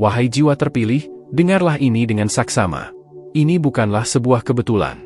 Wahai jiwa terpilih, dengarlah ini dengan saksama. Ini bukanlah sebuah kebetulan.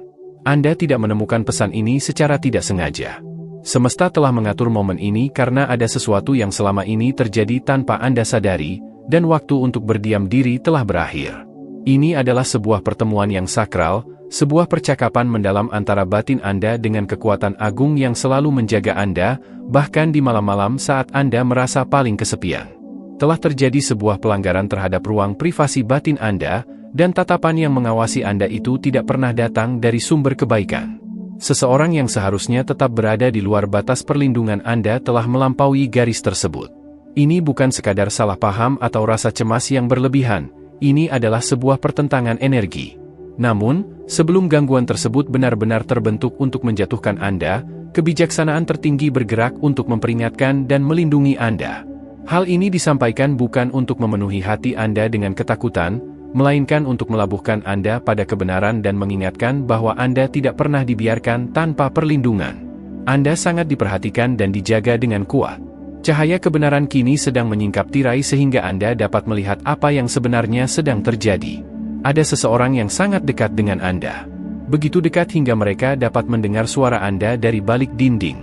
Anda tidak menemukan pesan ini secara tidak sengaja. Semesta telah mengatur momen ini karena ada sesuatu yang selama ini terjadi tanpa Anda sadari, dan waktu untuk berdiam diri telah berakhir. Ini adalah sebuah pertemuan yang sakral, sebuah percakapan mendalam antara batin Anda dengan kekuatan agung yang selalu menjaga Anda, bahkan di malam-malam saat Anda merasa paling kesepian. Telah terjadi sebuah pelanggaran terhadap ruang privasi batin Anda, dan tatapan yang mengawasi Anda itu tidak pernah datang dari sumber kebaikan. Seseorang yang seharusnya tetap berada di luar batas perlindungan Anda telah melampaui garis tersebut. Ini bukan sekadar salah paham atau rasa cemas yang berlebihan, ini adalah sebuah pertentangan energi. Namun, sebelum gangguan tersebut benar-benar terbentuk untuk menjatuhkan Anda, kebijaksanaan tertinggi bergerak untuk memperingatkan dan melindungi Anda. Hal ini disampaikan bukan untuk memenuhi hati Anda dengan ketakutan, melainkan untuk melabuhkan Anda pada kebenaran dan mengingatkan bahwa Anda tidak pernah dibiarkan tanpa perlindungan. Anda sangat diperhatikan dan dijaga dengan kuat. Cahaya kebenaran kini sedang menyingkap tirai sehingga Anda dapat melihat apa yang sebenarnya sedang terjadi. Ada seseorang yang sangat dekat dengan Anda. Begitu dekat hingga mereka dapat mendengar suara Anda dari balik dinding.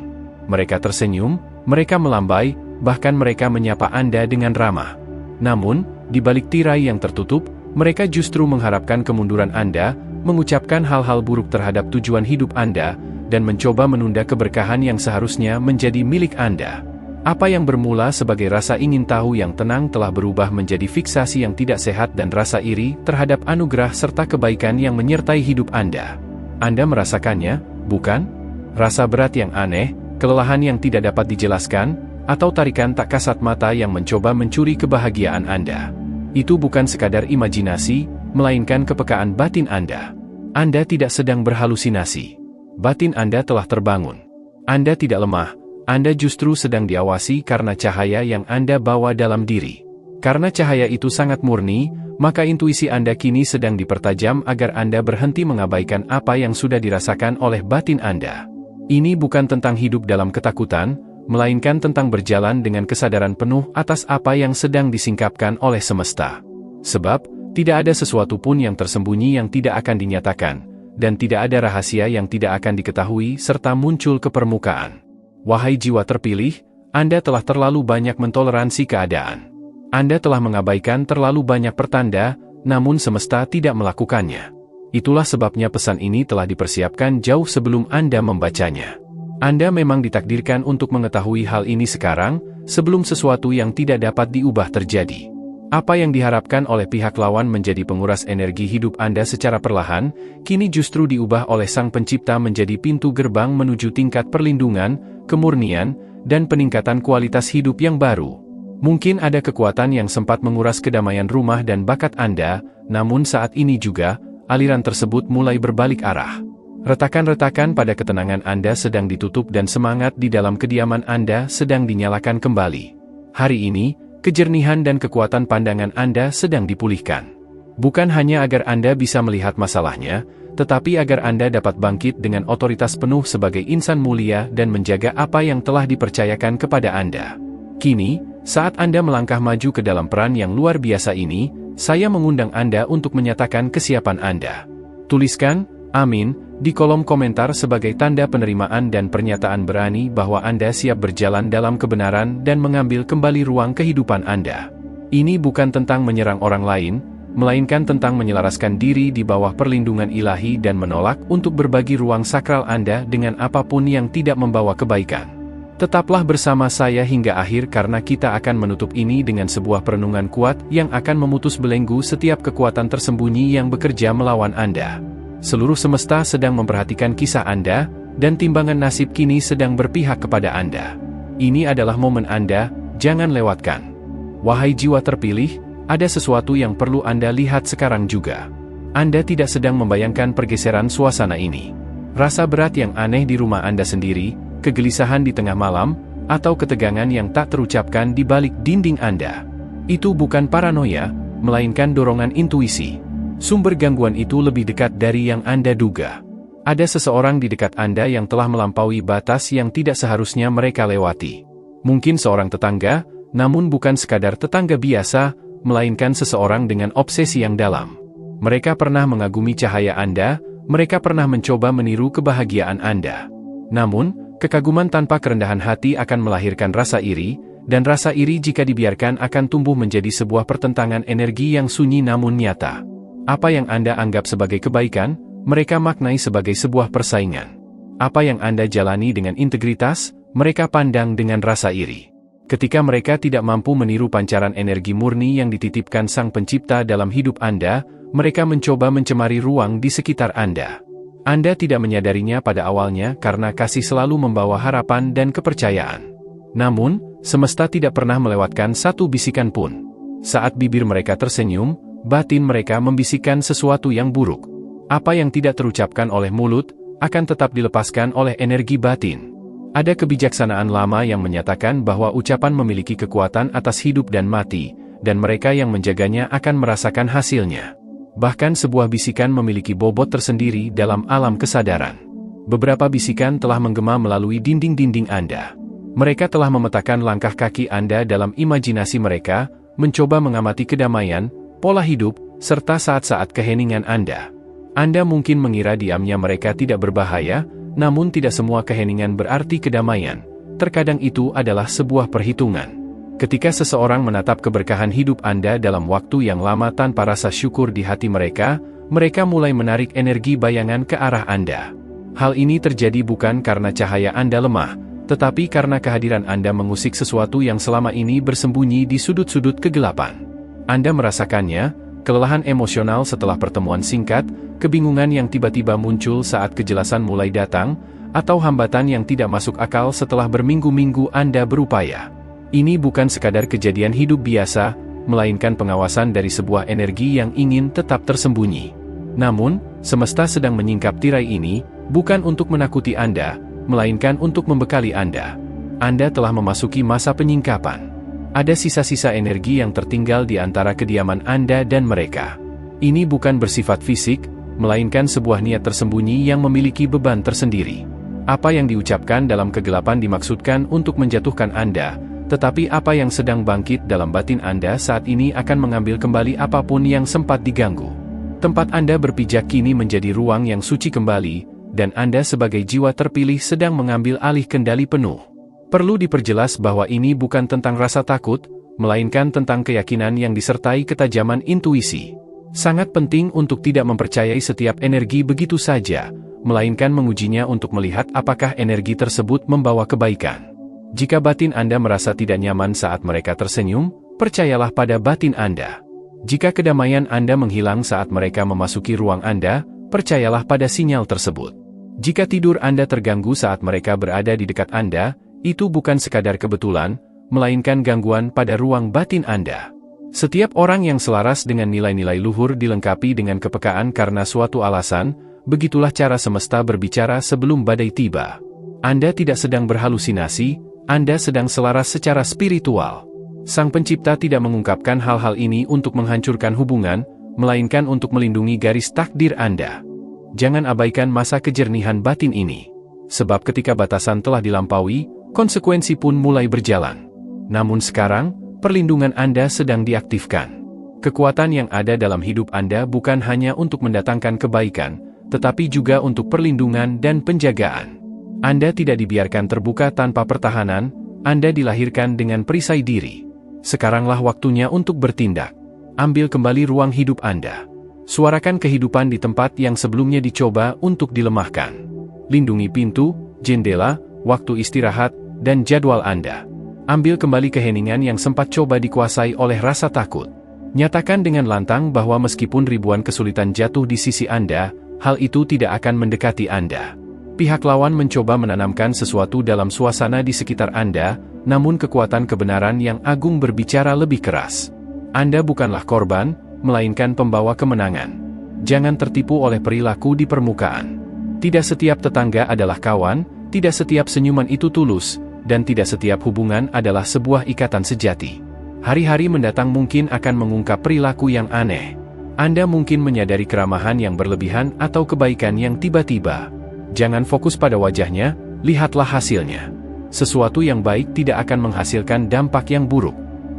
Mereka tersenyum, mereka melambai, bahkan mereka menyapa Anda dengan ramah. Namun, di balik tirai yang tertutup, mereka justru mengharapkan kemunduran Anda, mengucapkan hal-hal buruk terhadap tujuan hidup Anda, dan mencoba menunda keberkahan yang seharusnya menjadi milik Anda. Apa yang bermula sebagai rasa ingin tahu yang tenang telah berubah menjadi fiksasi yang tidak sehat dan rasa iri terhadap anugerah serta kebaikan yang menyertai hidup Anda. Anda merasakannya, bukan? Rasa berat yang aneh, kelelahan yang tidak dapat dijelaskan, atau tarikan tak kasat mata yang mencoba mencuri kebahagiaan Anda. Itu bukan sekadar imajinasi, melainkan kepekaan batin Anda. Anda tidak sedang berhalusinasi. Batin Anda telah terbangun. Anda tidak lemah, Anda justru sedang diawasi karena cahaya yang Anda bawa dalam diri. Karena cahaya itu sangat murni, maka intuisi Anda kini sedang dipertajam agar Anda berhenti mengabaikan apa yang sudah dirasakan oleh batin Anda. Ini bukan tentang hidup dalam ketakutan, melainkan tentang berjalan dengan kesadaran penuh atas apa yang sedang disingkapkan oleh semesta. Sebab, tidak ada sesuatu pun yang tersembunyi yang tidak akan dinyatakan, dan tidak ada rahasia yang tidak akan diketahui serta muncul ke permukaan. Wahai jiwa terpilih, Anda telah terlalu banyak mentoleransi keadaan. Anda telah mengabaikan terlalu banyak pertanda, namun semesta tidak melakukannya. Itulah sebabnya pesan ini telah dipersiapkan jauh sebelum Anda membacanya. Anda memang ditakdirkan untuk mengetahui hal ini sekarang, sebelum sesuatu yang tidak dapat diubah terjadi. Apa yang diharapkan oleh pihak lawan menjadi penguras energi hidup Anda secara perlahan, kini justru diubah oleh Sang Pencipta menjadi pintu gerbang menuju tingkat perlindungan, kemurnian, dan peningkatan kualitas hidup yang baru. Mungkin ada kekuatan yang sempat menguras kedamaian rumah dan bakat Anda, namun saat ini juga, aliran tersebut mulai berbalik arah. Retakan-retakan pada ketenangan Anda sedang ditutup dan semangat di dalam kediaman Anda sedang dinyalakan kembali. Hari ini, kejernihan dan kekuatan pandangan Anda sedang dipulihkan. Bukan hanya agar Anda bisa melihat masalahnya, tetapi agar Anda dapat bangkit dengan otoritas penuh sebagai insan mulia dan menjaga apa yang telah dipercayakan kepada Anda. Kini, saat Anda melangkah maju ke dalam peran yang luar biasa ini, saya mengundang Anda untuk menyatakan kesiapan Anda. Tuliskan, amin, di kolom komentar sebagai tanda penerimaan dan pernyataan berani bahwa Anda siap berjalan dalam kebenaran dan mengambil kembali ruang kehidupan Anda. Ini bukan tentang menyerang orang lain, melainkan tentang menyelaraskan diri di bawah perlindungan ilahi dan menolak untuk berbagi ruang sakral Anda dengan apapun yang tidak membawa kebaikan. Tetaplah bersama saya hingga akhir karena kita akan menutup ini dengan sebuah perenungan kuat yang akan memutus belenggu setiap kekuatan tersembunyi yang bekerja melawan Anda. Seluruh semesta sedang memperhatikan kisah Anda, dan timbangan nasib kini sedang berpihak kepada Anda. Ini adalah momen Anda, jangan lewatkan. Wahai jiwa terpilih, ada sesuatu yang perlu Anda lihat sekarang juga. Anda tidak sedang membayangkan pergeseran suasana ini. Rasa berat yang aneh di rumah Anda sendiri, kegelisahan di tengah malam, atau ketegangan yang tak terucapkan di balik dinding Anda. Itu bukan paranoia, melainkan dorongan intuisi. Sumber gangguan itu lebih dekat dari yang Anda duga. Ada seseorang di dekat Anda yang telah melampaui batas yang tidak seharusnya mereka lewati. Mungkin seorang tetangga, namun bukan sekadar tetangga biasa, melainkan seseorang dengan obsesi yang dalam. Mereka pernah mengagumi cahaya Anda, mereka pernah mencoba meniru kebahagiaan Anda. Namun, kekaguman tanpa kerendahan hati akan melahirkan rasa iri, dan rasa iri jika dibiarkan akan tumbuh menjadi sebuah pertentangan energi yang sunyi namun nyata. Apa yang Anda anggap sebagai kebaikan, mereka maknai sebagai sebuah persaingan. Apa yang Anda jalani dengan integritas, mereka pandang dengan rasa iri. Ketika mereka tidak mampu meniru pancaran energi murni yang dititipkan Sang Pencipta dalam hidup Anda, mereka mencoba mencemari ruang di sekitar Anda. Anda tidak menyadarinya pada awalnya karena kasih selalu membawa harapan dan kepercayaan. Namun, semesta tidak pernah melewatkan satu bisikan pun. Saat bibir mereka tersenyum, batin mereka membisikkan sesuatu yang buruk. Apa yang tidak terucapkan oleh mulut, akan tetap dilepaskan oleh energi batin. Ada kebijaksanaan lama yang menyatakan bahwa ucapan memiliki kekuatan atas hidup dan mati, dan mereka yang menjaganya akan merasakan hasilnya. Bahkan sebuah bisikan memiliki bobot tersendiri dalam alam kesadaran. Beberapa bisikan telah menggema melalui dinding-dinding Anda. Mereka telah memetakan langkah kaki Anda dalam imajinasi mereka, mencoba mengamati kedamaian, pola hidup, serta saat-saat keheningan Anda. Anda mungkin mengira diamnya mereka tidak berbahaya, namun tidak semua keheningan berarti kedamaian. Terkadang itu adalah sebuah perhitungan. Ketika seseorang menatap keberkahan hidup Anda dalam waktu yang lama tanpa rasa syukur di hati mereka, mereka mulai menarik energi bayangan ke arah Anda. Hal ini terjadi bukan karena cahaya Anda lemah, tetapi karena kehadiran Anda mengusik sesuatu yang selama ini bersembunyi di sudut-sudut kegelapan. Anda merasakannya, kelelahan emosional setelah pertemuan singkat, kebingungan yang tiba-tiba muncul saat kejelasan mulai datang, atau hambatan yang tidak masuk akal setelah berminggu-minggu Anda berupaya. Ini bukan sekadar kejadian hidup biasa, melainkan pengawasan dari sebuah energi yang ingin tetap tersembunyi. Namun, semesta sedang menyingkap tirai ini, bukan untuk menakuti Anda, melainkan untuk membekali Anda. Anda telah memasuki masa penyingkapan. Ada sisa-sisa energi yang tertinggal di antara kediaman Anda dan mereka. Ini bukan bersifat fisik, melainkan sebuah niat tersembunyi yang memiliki beban tersendiri. Apa yang diucapkan dalam kegelapan dimaksudkan untuk menjatuhkan Anda, tetapi apa yang sedang bangkit dalam batin Anda saat ini akan mengambil kembali apapun yang sempat diganggu. Tempat Anda berpijak kini menjadi ruang yang suci kembali, dan Anda sebagai jiwa terpilih sedang mengambil alih kendali penuh. Perlu diperjelas bahwa ini bukan tentang rasa takut, melainkan tentang keyakinan yang disertai ketajaman intuisi. Sangat penting untuk tidak mempercayai setiap energi begitu saja, melainkan mengujinya untuk melihat apakah energi tersebut membawa kebaikan. Jika batin Anda merasa tidak nyaman saat mereka tersenyum, percayalah pada batin Anda. Jika kedamaian Anda menghilang saat mereka memasuki ruang Anda, percayalah pada sinyal tersebut. Jika tidur Anda terganggu saat mereka berada di dekat Anda, itu bukan sekadar kebetulan, melainkan gangguan pada ruang batin Anda. Setiap orang yang selaras dengan nilai-nilai luhur dilengkapi dengan kepekaan karena suatu alasan, begitulah cara semesta berbicara sebelum badai tiba. Anda tidak sedang berhalusinasi, Anda sedang selaras secara spiritual. Sang Pencipta tidak mengungkapkan hal-hal ini untuk menghancurkan hubungan, melainkan untuk melindungi garis takdir Anda. Jangan abaikan masa kejernihan batin ini. Sebab ketika batasan telah dilampaui, konsekuensi pun mulai berjalan. Namun sekarang, perlindungan Anda sedang diaktifkan. Kekuatan yang ada dalam hidup Anda bukan hanya untuk mendatangkan kebaikan, tetapi juga untuk perlindungan dan penjagaan. Anda tidak dibiarkan terbuka tanpa pertahanan, Anda dilahirkan dengan perisai diri. Sekaranglah waktunya untuk bertindak. Ambil kembali ruang hidup Anda. Suarakan kehidupan di tempat yang sebelumnya dicoba untuk dilemahkan. Lindungi pintu, jendela, waktu istirahat, dan jadwal Anda. Ambil kembali keheningan yang sempat coba dikuasai oleh rasa takut. Nyatakan dengan lantang bahwa meskipun ribuan kesulitan jatuh di sisi Anda, hal itu tidak akan mendekati Anda. Pihak lawan mencoba menanamkan sesuatu dalam suasana di sekitar Anda, namun kekuatan kebenaran yang agung berbicara lebih keras. Anda bukanlah korban, melainkan pembawa kemenangan. Jangan tertipu oleh perilaku di permukaan. Tidak setiap tetangga adalah kawan, tidak setiap senyuman itu tulus, dan tidak setiap hubungan adalah sebuah ikatan sejati. Hari-hari mendatang mungkin akan mengungkap perilaku yang aneh. Anda mungkin menyadari keramahan yang berlebihan atau kebaikan yang tiba-tiba. Jangan fokus pada wajahnya, lihatlah hasilnya. Sesuatu yang baik tidak akan menghasilkan dampak yang buruk.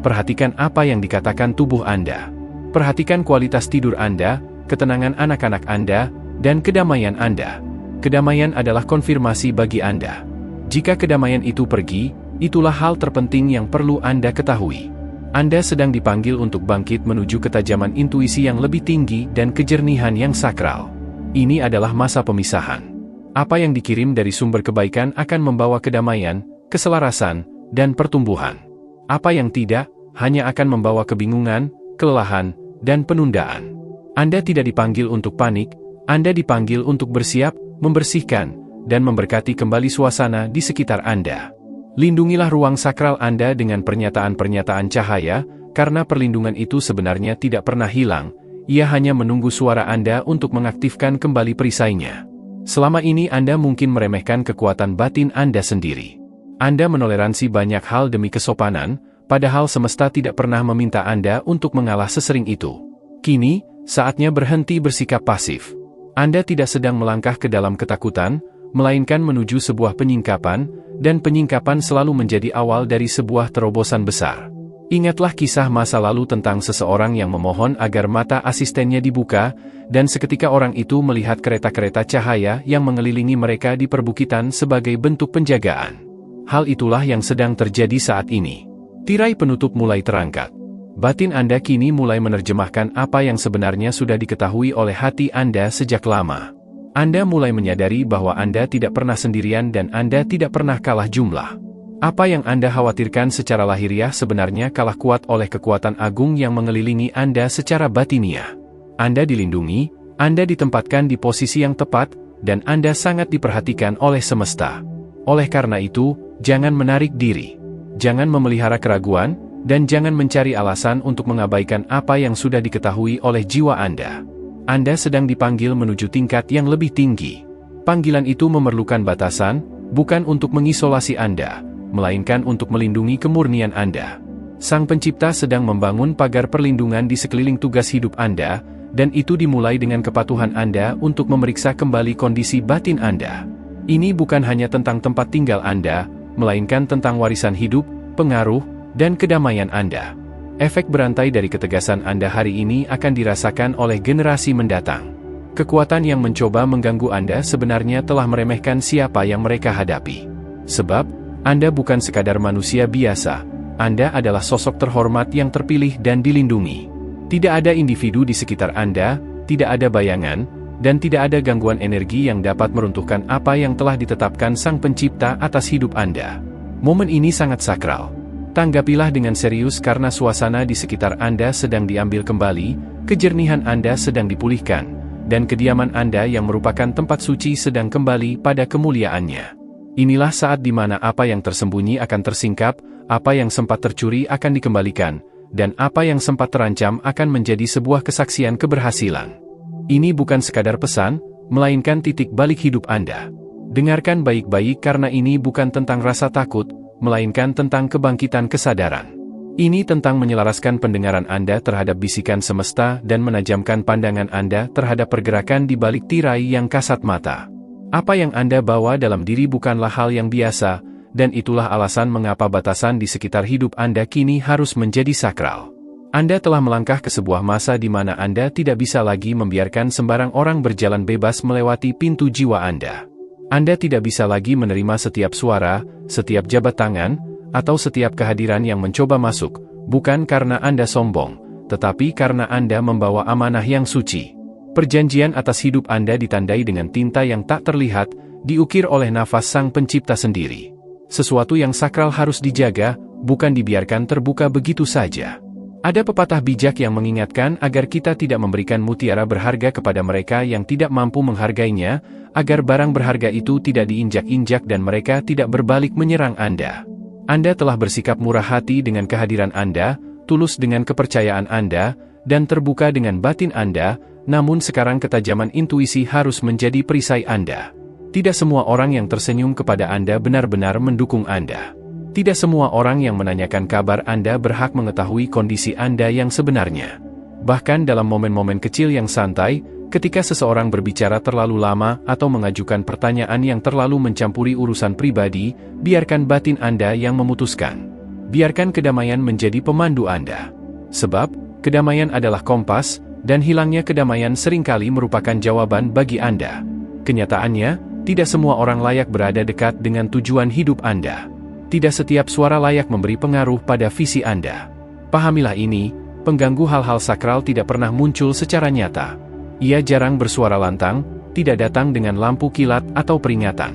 Perhatikan apa yang dikatakan tubuh Anda. Perhatikan kualitas tidur Anda, ketenangan anak-anak Anda, dan kedamaian Anda. Kedamaian adalah konfirmasi bagi Anda. Jika kedamaian itu pergi, itulah hal terpenting yang perlu Anda ketahui. Anda sedang dipanggil untuk bangkit menuju ketajaman intuisi yang lebih tinggi dan kejernihan yang sakral. Ini adalah masa pemisahan. Apa yang dikirim dari sumber kebaikan akan membawa kedamaian, keselarasan, dan pertumbuhan. Apa yang tidak, hanya akan membawa kebingungan, kelelahan, dan penundaan. Anda tidak dipanggil untuk panik, Anda dipanggil untuk bersiap, membersihkan, dan memberkati kembali suasana di sekitar Anda. Lindungilah ruang sakral Anda dengan pernyataan-pernyataan cahaya, karena perlindungan itu sebenarnya tidak pernah hilang, ia hanya menunggu suara Anda untuk mengaktifkan kembali perisainya. Selama ini Anda mungkin meremehkan kekuatan batin Anda sendiri. Anda menoleransi banyak hal demi kesopanan, padahal semesta tidak pernah meminta Anda untuk mengalah sesering itu. Kini, saatnya berhenti bersikap pasif. Anda tidak sedang melangkah ke dalam ketakutan, melainkan menuju sebuah penyingkapan, dan penyingkapan selalu menjadi awal dari sebuah terobosan besar. Ingatlah kisah masa lalu tentang seseorang yang memohon agar mata asistennya dibuka, dan seketika orang itu melihat kereta-kereta cahaya yang mengelilingi mereka di perbukitan sebagai bentuk penjagaan. Hal itulah yang sedang terjadi saat ini. Tirai penutup mulai terangkat. Batin Anda kini mulai menerjemahkan apa yang sebenarnya sudah diketahui oleh hati Anda sejak lama. Anda mulai menyadari bahwa Anda tidak pernah sendirian dan Anda tidak pernah kalah jumlah. Apa yang Anda khawatirkan secara lahiriah sebenarnya kalah kuat oleh kekuatan agung yang mengelilingi Anda secara batiniah. Anda dilindungi, Anda ditempatkan di posisi yang tepat, dan Anda sangat diperhatikan oleh semesta. Oleh karena itu, jangan menarik diri. Jangan memelihara keraguan, dan jangan mencari alasan untuk mengabaikan apa yang sudah diketahui oleh jiwa Anda. Anda sedang dipanggil menuju tingkat yang lebih tinggi. Panggilan itu memerlukan batasan, bukan untuk mengisolasi Anda, melainkan untuk melindungi kemurnian Anda. Sang Pencipta sedang membangun pagar perlindungan di sekeliling tugas hidup Anda, dan itu dimulai dengan kepatuhan Anda untuk memeriksa kembali kondisi batin Anda. Ini bukan hanya tentang tempat tinggal Anda, melainkan tentang warisan hidup, pengaruh, dan kedamaian Anda. Efek berantai dari ketegasan Anda hari ini akan dirasakan oleh generasi mendatang. Kekuatan yang mencoba mengganggu Anda sebenarnya telah meremehkan siapa yang mereka hadapi. Sebab, Anda bukan sekadar manusia biasa, Anda adalah sosok terhormat yang terpilih dan dilindungi. Tidak ada individu di sekitar Anda, tidak ada bayangan, dan tidak ada gangguan energi yang dapat meruntuhkan apa yang telah ditetapkan Sang Pencipta atas hidup Anda. Momen ini sangat sakral. Tanggapilah dengan serius karena suasana di sekitar Anda sedang diambil kembali, kejernihan Anda sedang dipulihkan, dan kediaman Anda yang merupakan tempat suci sedang kembali pada kemuliaannya. Inilah saat di mana apa yang tersembunyi akan tersingkap, apa yang sempat tercuri akan dikembalikan, dan apa yang sempat terancam akan menjadi sebuah kesaksian keberhasilan. Ini bukan sekadar pesan, melainkan titik balik hidup Anda. Dengarkan baik-baik karena ini bukan tentang rasa takut, melainkan tentang kebangkitan kesadaran. Ini tentang menyelaraskan pendengaran Anda terhadap bisikan semesta dan menajamkan pandangan Anda terhadap pergerakan di balik tirai yang kasat mata. Apa yang Anda bawa dalam diri bukanlah hal yang biasa, dan itulah alasan mengapa batasan di sekitar hidup Anda kini harus menjadi sakral. Anda telah melangkah ke sebuah masa di mana Anda tidak bisa lagi membiarkan sembarang orang berjalan bebas melewati pintu jiwa Anda. Anda tidak bisa lagi menerima setiap suara, setiap jabat tangan, atau setiap kehadiran yang mencoba masuk, bukan karena Anda sombong, tetapi karena Anda membawa amanah yang suci. Perjanjian atas hidup Anda ditandai dengan tinta yang tak terlihat, diukir oleh nafas Sang Pencipta sendiri. Sesuatu yang sakral harus dijaga, bukan dibiarkan terbuka begitu saja. Ada pepatah bijak yang mengingatkan agar kita tidak memberikan mutiara berharga kepada mereka yang tidak mampu menghargainya, agar barang berharga itu tidak diinjak-injak dan mereka tidak berbalik menyerang Anda. Anda telah bersikap murah hati dengan kehadiran Anda, tulus dengan kepercayaan Anda, dan terbuka dengan batin Anda, namun sekarang ketajaman intuisi harus menjadi perisai Anda. Tidak semua orang yang tersenyum kepada Anda benar-benar mendukung Anda. Tidak semua orang yang menanyakan kabar Anda berhak mengetahui kondisi Anda yang sebenarnya. Bahkan dalam momen-momen kecil yang santai, ketika seseorang berbicara terlalu lama atau mengajukan pertanyaan yang terlalu mencampuri urusan pribadi, biarkan batin Anda yang memutuskan. Biarkan kedamaian menjadi pemandu Anda. Sebab, kedamaian adalah kompas, dan hilangnya kedamaian seringkali merupakan jawaban bagi Anda. Kenyataannya, tidak semua orang layak berada dekat dengan tujuan hidup Anda. Tidak setiap suara layak memberi pengaruh pada visi Anda. Pahamilah ini, pengganggu hal-hal sakral tidak pernah muncul secara nyata. Ia jarang bersuara lantang, tidak datang dengan lampu kilat atau peringatan.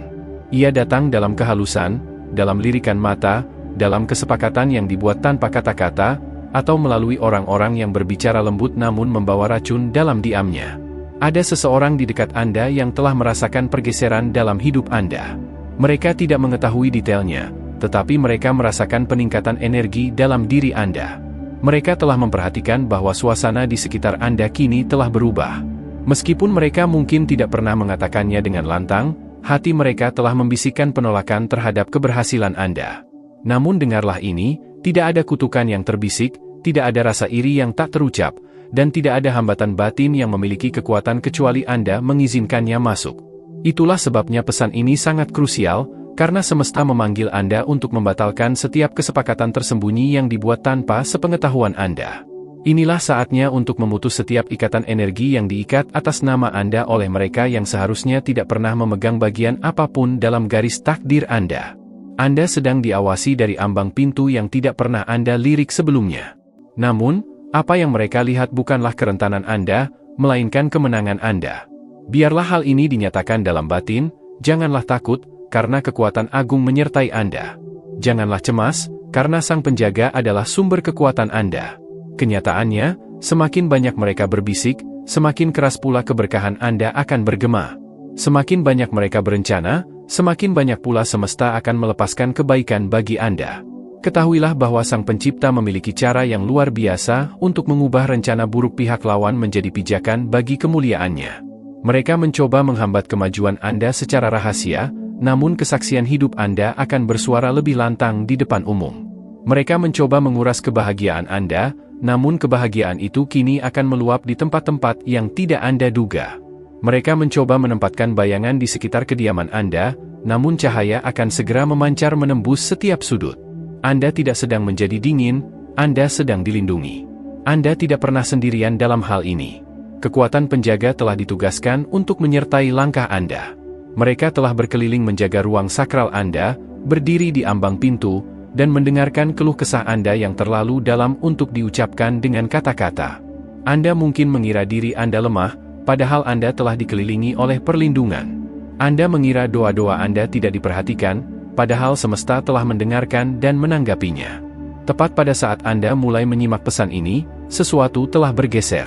Ia datang dalam kehalusan, dalam lirikan mata, dalam kesepakatan yang dibuat tanpa kata-kata, atau melalui orang-orang yang berbicara lembut namun membawa racun dalam diamnya. Ada seseorang di dekat Anda yang telah merasakan pergeseran dalam hidup Anda. Mereka tidak mengetahui detailnya, tetapi mereka merasakan peningkatan energi dalam diri Anda. Mereka telah memperhatikan bahwa suasana di sekitar Anda kini telah berubah. Meskipun mereka mungkin tidak pernah mengatakannya dengan lantang, hati mereka telah membisikkan penolakan terhadap keberhasilan Anda. Namun dengarlah ini, tidak ada kutukan yang terbisik, tidak ada rasa iri yang tak terucap, dan tidak ada hambatan batin yang memiliki kekuatan kecuali Anda mengizinkannya masuk. Itulah sebabnya pesan ini sangat krusial, karena semesta memanggil Anda untuk membatalkan setiap kesepakatan tersembunyi yang dibuat tanpa sepengetahuan Anda. Inilah saatnya untuk memutus setiap ikatan energi yang diikat atas nama Anda oleh mereka yang seharusnya tidak pernah memegang bagian apapun dalam garis takdir Anda. Anda sedang diawasi dari ambang pintu yang tidak pernah Anda lirik sebelumnya. Namun, apa yang mereka lihat bukanlah kerentanan Anda, melainkan kemenangan Anda. Biarlah hal ini dinyatakan dalam batin, janganlah takut, karena kekuatan agung menyertai Anda. Janganlah cemas, karena Sang Penjaga adalah sumber kekuatan Anda. Kenyataannya, semakin banyak mereka berbisik, semakin keras pula keberkahan Anda akan bergema. Semakin banyak mereka berencana, semakin banyak pula semesta akan melepaskan kebaikan bagi Anda. Ketahuilah bahwa Sang Pencipta memiliki cara yang luar biasa untuk mengubah rencana buruk pihak lawan menjadi pijakan bagi kemuliaannya. Mereka mencoba menghambat kemajuan Anda secara rahasia, namun kesaksian hidup Anda akan bersuara lebih lantang di depan umum. Mereka mencoba menguras kebahagiaan Anda, namun kebahagiaan itu kini akan meluap di tempat-tempat yang tidak Anda duga. Mereka mencoba menempatkan bayangan di sekitar kediaman Anda, namun cahaya akan segera memancar menembus setiap sudut. Anda tidak sedang menjadi dingin, Anda sedang dilindungi. Anda tidak pernah sendirian dalam hal ini. Kekuatan penjaga telah ditugaskan untuk menyertai langkah Anda. Mereka telah berkeliling menjaga ruang sakral Anda, berdiri di ambang pintu, dan mendengarkan keluh kesah Anda yang terlalu dalam untuk diucapkan dengan kata-kata. Anda mungkin mengira diri Anda lemah, padahal Anda telah dikelilingi oleh perlindungan. Anda mengira doa-doa Anda tidak diperhatikan, padahal semesta telah mendengarkan dan menanggapinya. Tepat pada saat Anda mulai menyimak pesan ini, sesuatu telah bergeser.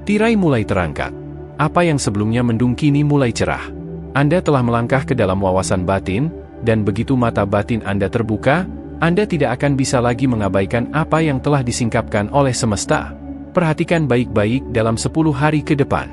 Tirai mulai terangkat. Apa yang sebelumnya mendung kini mulai cerah. Anda telah melangkah ke dalam wawasan batin, dan begitu mata batin Anda terbuka, Anda tidak akan bisa lagi mengabaikan apa yang telah disingkapkan oleh semesta. Perhatikan baik-baik dalam 10 hari ke depan.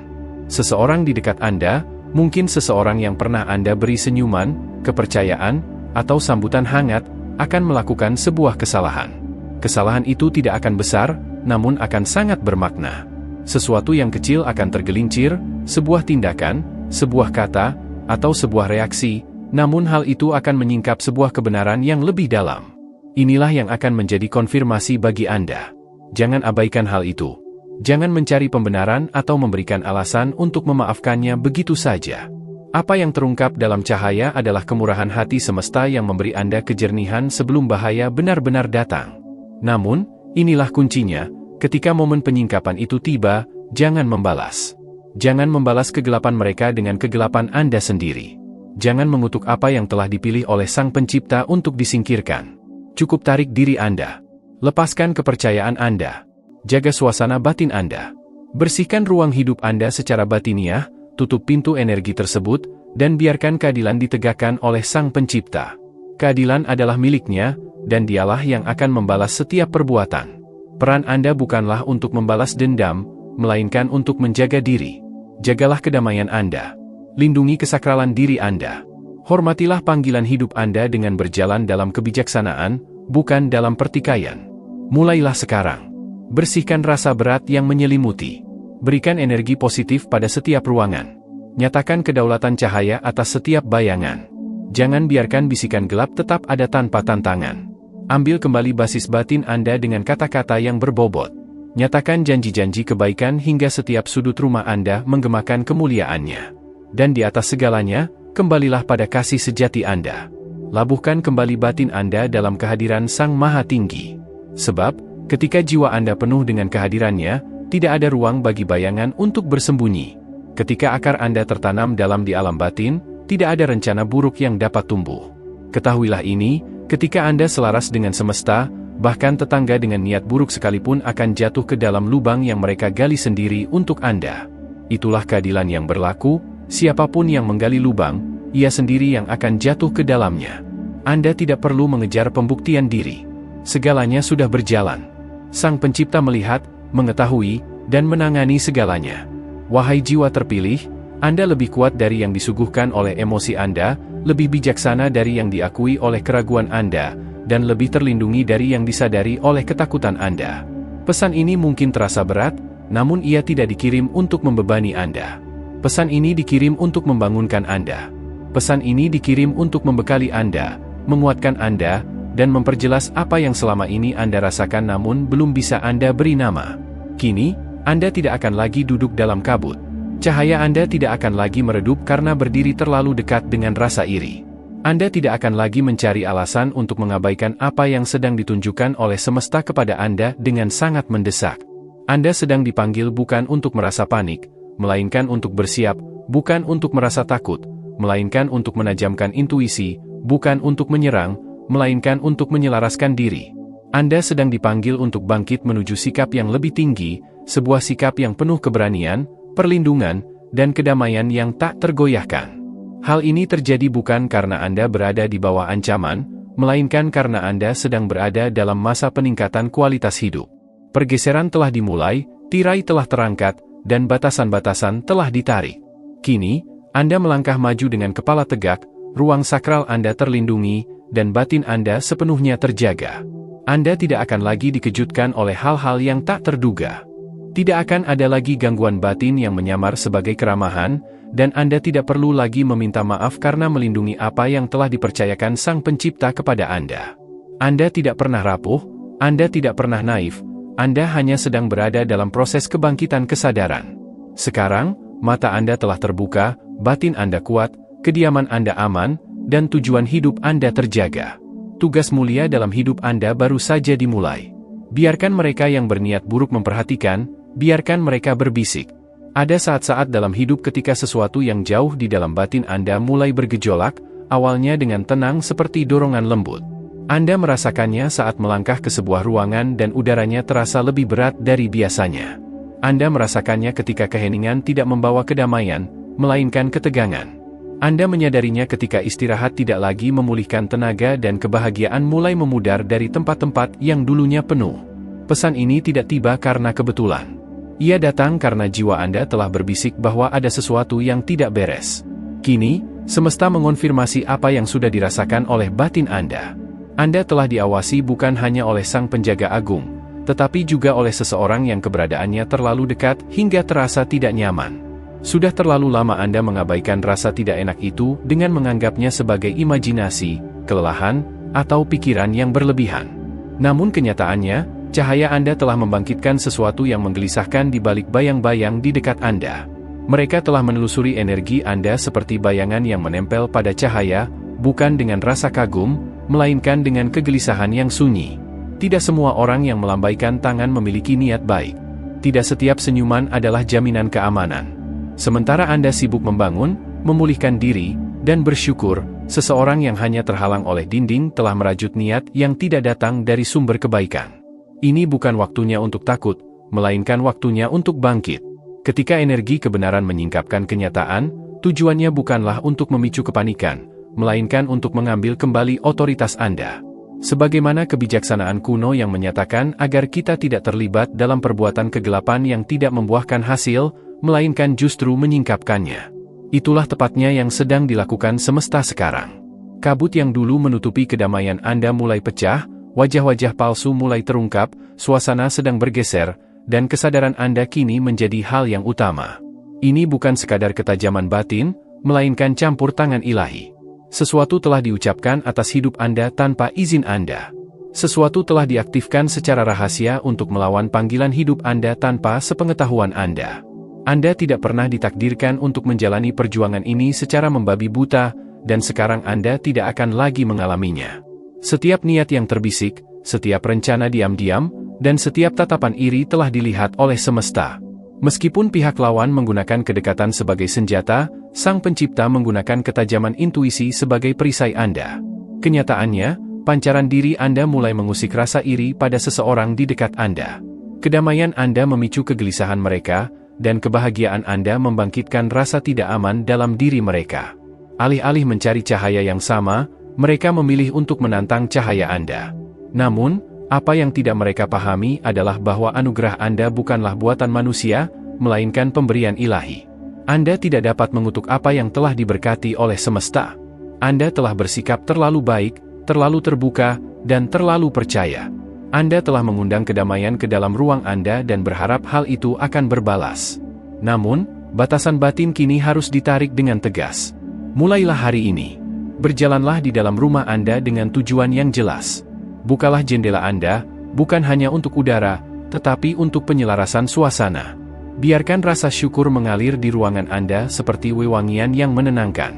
Seseorang di dekat Anda, mungkin seseorang yang pernah Anda beri senyuman, kepercayaan, atau sambutan hangat, akan melakukan sebuah kesalahan. Kesalahan itu tidak akan besar, namun akan sangat bermakna. Sesuatu yang kecil akan tergelincir, sebuah tindakan, sebuah kata, atau sebuah reaksi, namun hal itu akan menyingkap sebuah kebenaran yang lebih dalam. Inilah yang akan menjadi konfirmasi bagi Anda. Jangan abaikan hal itu. Jangan mencari pembenaran atau memberikan alasan untuk memaafkannya begitu saja. Apa yang terungkap dalam cahaya adalah kemurahan hati semesta yang memberi Anda kejernihan sebelum bahaya benar-benar datang. Namun, inilah kuncinya, ketika momen penyingkapan itu tiba, jangan membalas. Jangan membalas kegelapan mereka dengan kegelapan Anda sendiri. Jangan mengutuk apa yang telah dipilih oleh Sang Pencipta untuk disingkirkan. Cukup tarik diri Anda. Lepaskan kepercayaan Anda. Jaga suasana batin Anda. Bersihkan ruang hidup Anda secara batiniah, tutup pintu energi tersebut, dan biarkan keadilan ditegakkan oleh Sang Pencipta. Keadilan adalah miliknya, dan dialah yang akan membalas setiap perbuatan. Peran Anda bukanlah untuk membalas dendam, melainkan untuk menjaga diri. Jagalah kedamaian Anda. Lindungi kesakralan diri Anda. Hormatilah panggilan hidup Anda dengan berjalan dalam kebijaksanaan, bukan dalam pertikaian. Mulailah sekarang. Bersihkan rasa berat yang menyelimuti. Berikan energi positif pada setiap ruangan. Nyatakan kedaulatan cahaya atas setiap bayangan. Jangan biarkan bisikan gelap tetap ada tanpa tantangan. Ambil kembali basis batin Anda dengan kata-kata yang berbobot. Nyatakan janji-janji kebaikan hingga setiap sudut rumah Anda menggemakan kemuliaannya. Dan di atas segalanya, kembalilah pada kasih sejati Anda. Labuhkan kembali batin Anda dalam kehadiran Sang Maha Tinggi. Sebab, ketika jiwa Anda penuh dengan kehadirannya, tidak ada ruang bagi bayangan untuk bersembunyi. Ketika akar Anda tertanam dalam di alam batin, tidak ada rencana buruk yang dapat tumbuh. Ketahuilah ini, ketika Anda selaras dengan semesta, bahkan tetangga dengan niat buruk sekalipun akan jatuh ke dalam lubang yang mereka gali sendiri untuk Anda. Itulah keadilan yang berlaku, siapapun yang menggali lubang, ia sendiri yang akan jatuh ke dalamnya. Anda tidak perlu mengejar pembuktian diri. Segalanya sudah berjalan. Sang Pencipta melihat, mengetahui, dan menangani segalanya. Wahai jiwa terpilih, Anda lebih kuat dari yang disuguhkan oleh emosi Anda, lebih bijaksana dari yang diakui oleh keraguan Anda, dan lebih terlindungi dari yang disadari oleh ketakutan Anda. Pesan ini mungkin terasa berat, namun ia tidak dikirim untuk membebani Anda. Pesan ini dikirim untuk membangunkan Anda. Pesan ini dikirim untuk membekali Anda, menguatkan Anda, dan memperjelas apa yang selama ini Anda rasakan namun belum bisa Anda beri nama. Kini, Anda tidak akan lagi duduk dalam kabut. Cahaya Anda tidak akan lagi meredup karena berdiri terlalu dekat dengan rasa iri. Anda tidak akan lagi mencari alasan untuk mengabaikan apa yang sedang ditunjukkan oleh semesta kepada Anda dengan sangat mendesak. Anda sedang dipanggil bukan untuk merasa panik, melainkan untuk bersiap, bukan untuk merasa takut, melainkan untuk menajamkan intuisi, bukan untuk menyerang, melainkan untuk menyelaraskan diri. Anda sedang dipanggil untuk bangkit menuju sikap yang lebih tinggi, sebuah sikap yang penuh keberanian, perlindungan, dan kedamaian yang tak tergoyahkan. Hal ini terjadi bukan karena Anda berada di bawah ancaman, melainkan karena Anda sedang berada dalam masa peningkatan kualitas hidup. Pergeseran telah dimulai, tirai telah terangkat, dan batasan-batasan telah ditarik. Kini, Anda melangkah maju dengan kepala tegak, ruang sakral Anda terlindungi, dan batin Anda sepenuhnya terjaga. Anda tidak akan lagi dikejutkan oleh hal-hal yang tak terduga. Tidak akan ada lagi gangguan batin yang menyamar sebagai keramahan, dan Anda tidak perlu lagi meminta maaf karena melindungi apa yang telah dipercayakan Sang Pencipta kepada Anda. Anda tidak pernah rapuh, Anda tidak pernah naif, Anda hanya sedang berada dalam proses kebangkitan kesadaran. Sekarang, mata Anda telah terbuka, batin Anda kuat, kediaman Anda aman, dan tujuan hidup Anda terjaga. Tugas mulia dalam hidup Anda baru saja dimulai. Biarkan mereka yang berniat buruk memperhatikan, biarkan mereka berbisik. Ada saat-saat dalam hidup ketika sesuatu yang jauh di dalam batin Anda mulai bergejolak, awalnya dengan tenang seperti dorongan lembut. Anda merasakannya saat melangkah ke sebuah ruangan dan udaranya terasa lebih berat dari biasanya. Anda merasakannya ketika keheningan tidak membawa kedamaian, melainkan ketegangan. Anda menyadarinya ketika istirahat tidak lagi memulihkan tenaga dan kebahagiaan mulai memudar dari tempat-tempat yang dulunya penuh. Pesan ini tidak tiba karena kebetulan. Ia datang karena jiwa Anda telah berbisik bahwa ada sesuatu yang tidak beres. Kini, semesta mengonfirmasi apa yang sudah dirasakan oleh batin Anda. Anda telah diawasi bukan hanya oleh Sang Penjaga Agung, tetapi juga oleh seseorang yang keberadaannya terlalu dekat hingga terasa tidak nyaman. Sudah terlalu lama Anda mengabaikan rasa tidak enak itu dengan menganggapnya sebagai imajinasi, kelelahan, atau pikiran yang berlebihan. Namun kenyataannya, cahaya Anda telah membangkitkan sesuatu yang menggelisahkan di balik bayang-bayang di dekat Anda. Mereka telah menelusuri energi Anda seperti bayangan yang menempel pada cahaya, bukan dengan rasa kagum, melainkan dengan kegelisahan yang sunyi. Tidak semua orang yang melambaikan tangan memiliki niat baik. Tidak setiap senyuman adalah jaminan keamanan. Sementara Anda sibuk membangun, memulihkan diri, dan bersyukur, seseorang yang hanya terhalang oleh dinding telah merajut niat yang tidak datang dari sumber kebaikan. Ini bukan waktunya untuk takut, melainkan waktunya untuk bangkit. Ketika energi kebenaran menyingkapkan kenyataan, tujuannya bukanlah untuk memicu kepanikan, melainkan untuk mengambil kembali otoritas Anda. Sebagaimana kebijaksanaan kuno yang menyatakan agar kita tidak terlibat dalam perbuatan kegelapan yang tidak membuahkan hasil, melainkan justru menyingkapkannya. Itulah tepatnya yang sedang dilakukan semesta sekarang. Kabut yang dulu menutupi kedamaian Anda mulai pecah, wajah-wajah palsu mulai terungkap, suasana sedang bergeser, dan kesadaran Anda kini menjadi hal yang utama. Ini bukan sekadar ketajaman batin, melainkan campur tangan ilahi. Sesuatu telah diucapkan atas hidup Anda tanpa izin Anda. Sesuatu telah diaktifkan secara rahasia untuk melawan panggilan hidup Anda tanpa sepengetahuan Anda. Anda tidak pernah ditakdirkan untuk menjalani perjuangan ini secara membabi buta, dan sekarang Anda tidak akan lagi mengalaminya. Setiap niat yang terbisik, setiap rencana diam-diam, dan setiap tatapan iri telah dilihat oleh semesta. Meskipun pihak lawan menggunakan kedekatan sebagai senjata, Sang Pencipta menggunakan ketajaman intuisi sebagai perisai Anda. Kenyataannya, pancaran diri Anda mulai mengusik rasa iri pada seseorang di dekat Anda. Kedamaian Anda memicu kegelisahan mereka, dan kebahagiaan Anda membangkitkan rasa tidak aman dalam diri mereka. Alih-alih mencari cahaya yang sama, mereka memilih untuk menantang cahaya Anda. Namun, apa yang tidak mereka pahami adalah bahwa anugerah Anda bukanlah buatan manusia, melainkan pemberian ilahi. Anda tidak dapat mengutuk apa yang telah diberkati oleh semesta. Anda telah bersikap terlalu baik, terlalu terbuka, dan terlalu percaya. Anda telah mengundang kedamaian ke dalam ruang Anda dan berharap hal itu akan berbalas. Namun, batasan batin kini harus ditarik dengan tegas. Mulailah hari ini. Berjalanlah di dalam rumah Anda dengan tujuan yang jelas. Bukalah jendela Anda, bukan hanya untuk udara, tetapi untuk penyelarasan suasana. Biarkan rasa syukur mengalir di ruangan Anda seperti wewangian yang menenangkan.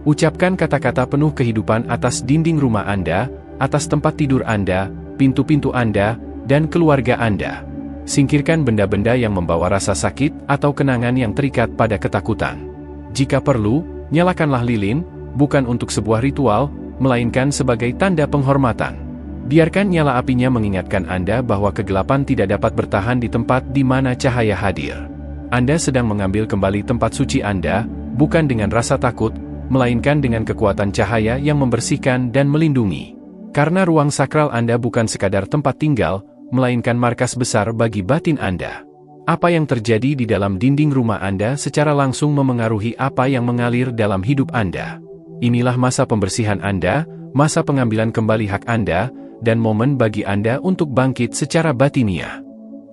Ucapkan kata-kata penuh kehidupan atas dinding rumah Anda, atas tempat tidur Anda, pintu-pintu Anda, dan keluarga Anda. Singkirkan benda-benda yang membawa rasa sakit atau kenangan yang terikat pada ketakutan. Jika perlu, nyalakanlah lilin, bukan untuk sebuah ritual, melainkan sebagai tanda penghormatan. Biarkan nyala apinya mengingatkan Anda bahwa kegelapan tidak dapat bertahan di tempat di mana cahaya hadir. Anda sedang mengambil kembali tempat suci Anda, bukan dengan rasa takut, melainkan dengan kekuatan cahaya yang membersihkan dan melindungi. Karena ruang sakral Anda bukan sekadar tempat tinggal, melainkan markas besar bagi batin Anda. Apa yang terjadi di dalam dinding rumah Anda secara langsung memengaruhi apa yang mengalir dalam hidup Anda. Inilah masa pembersihan Anda, masa pengambilan kembali hak Anda, dan momen bagi Anda untuk bangkit secara batiniah.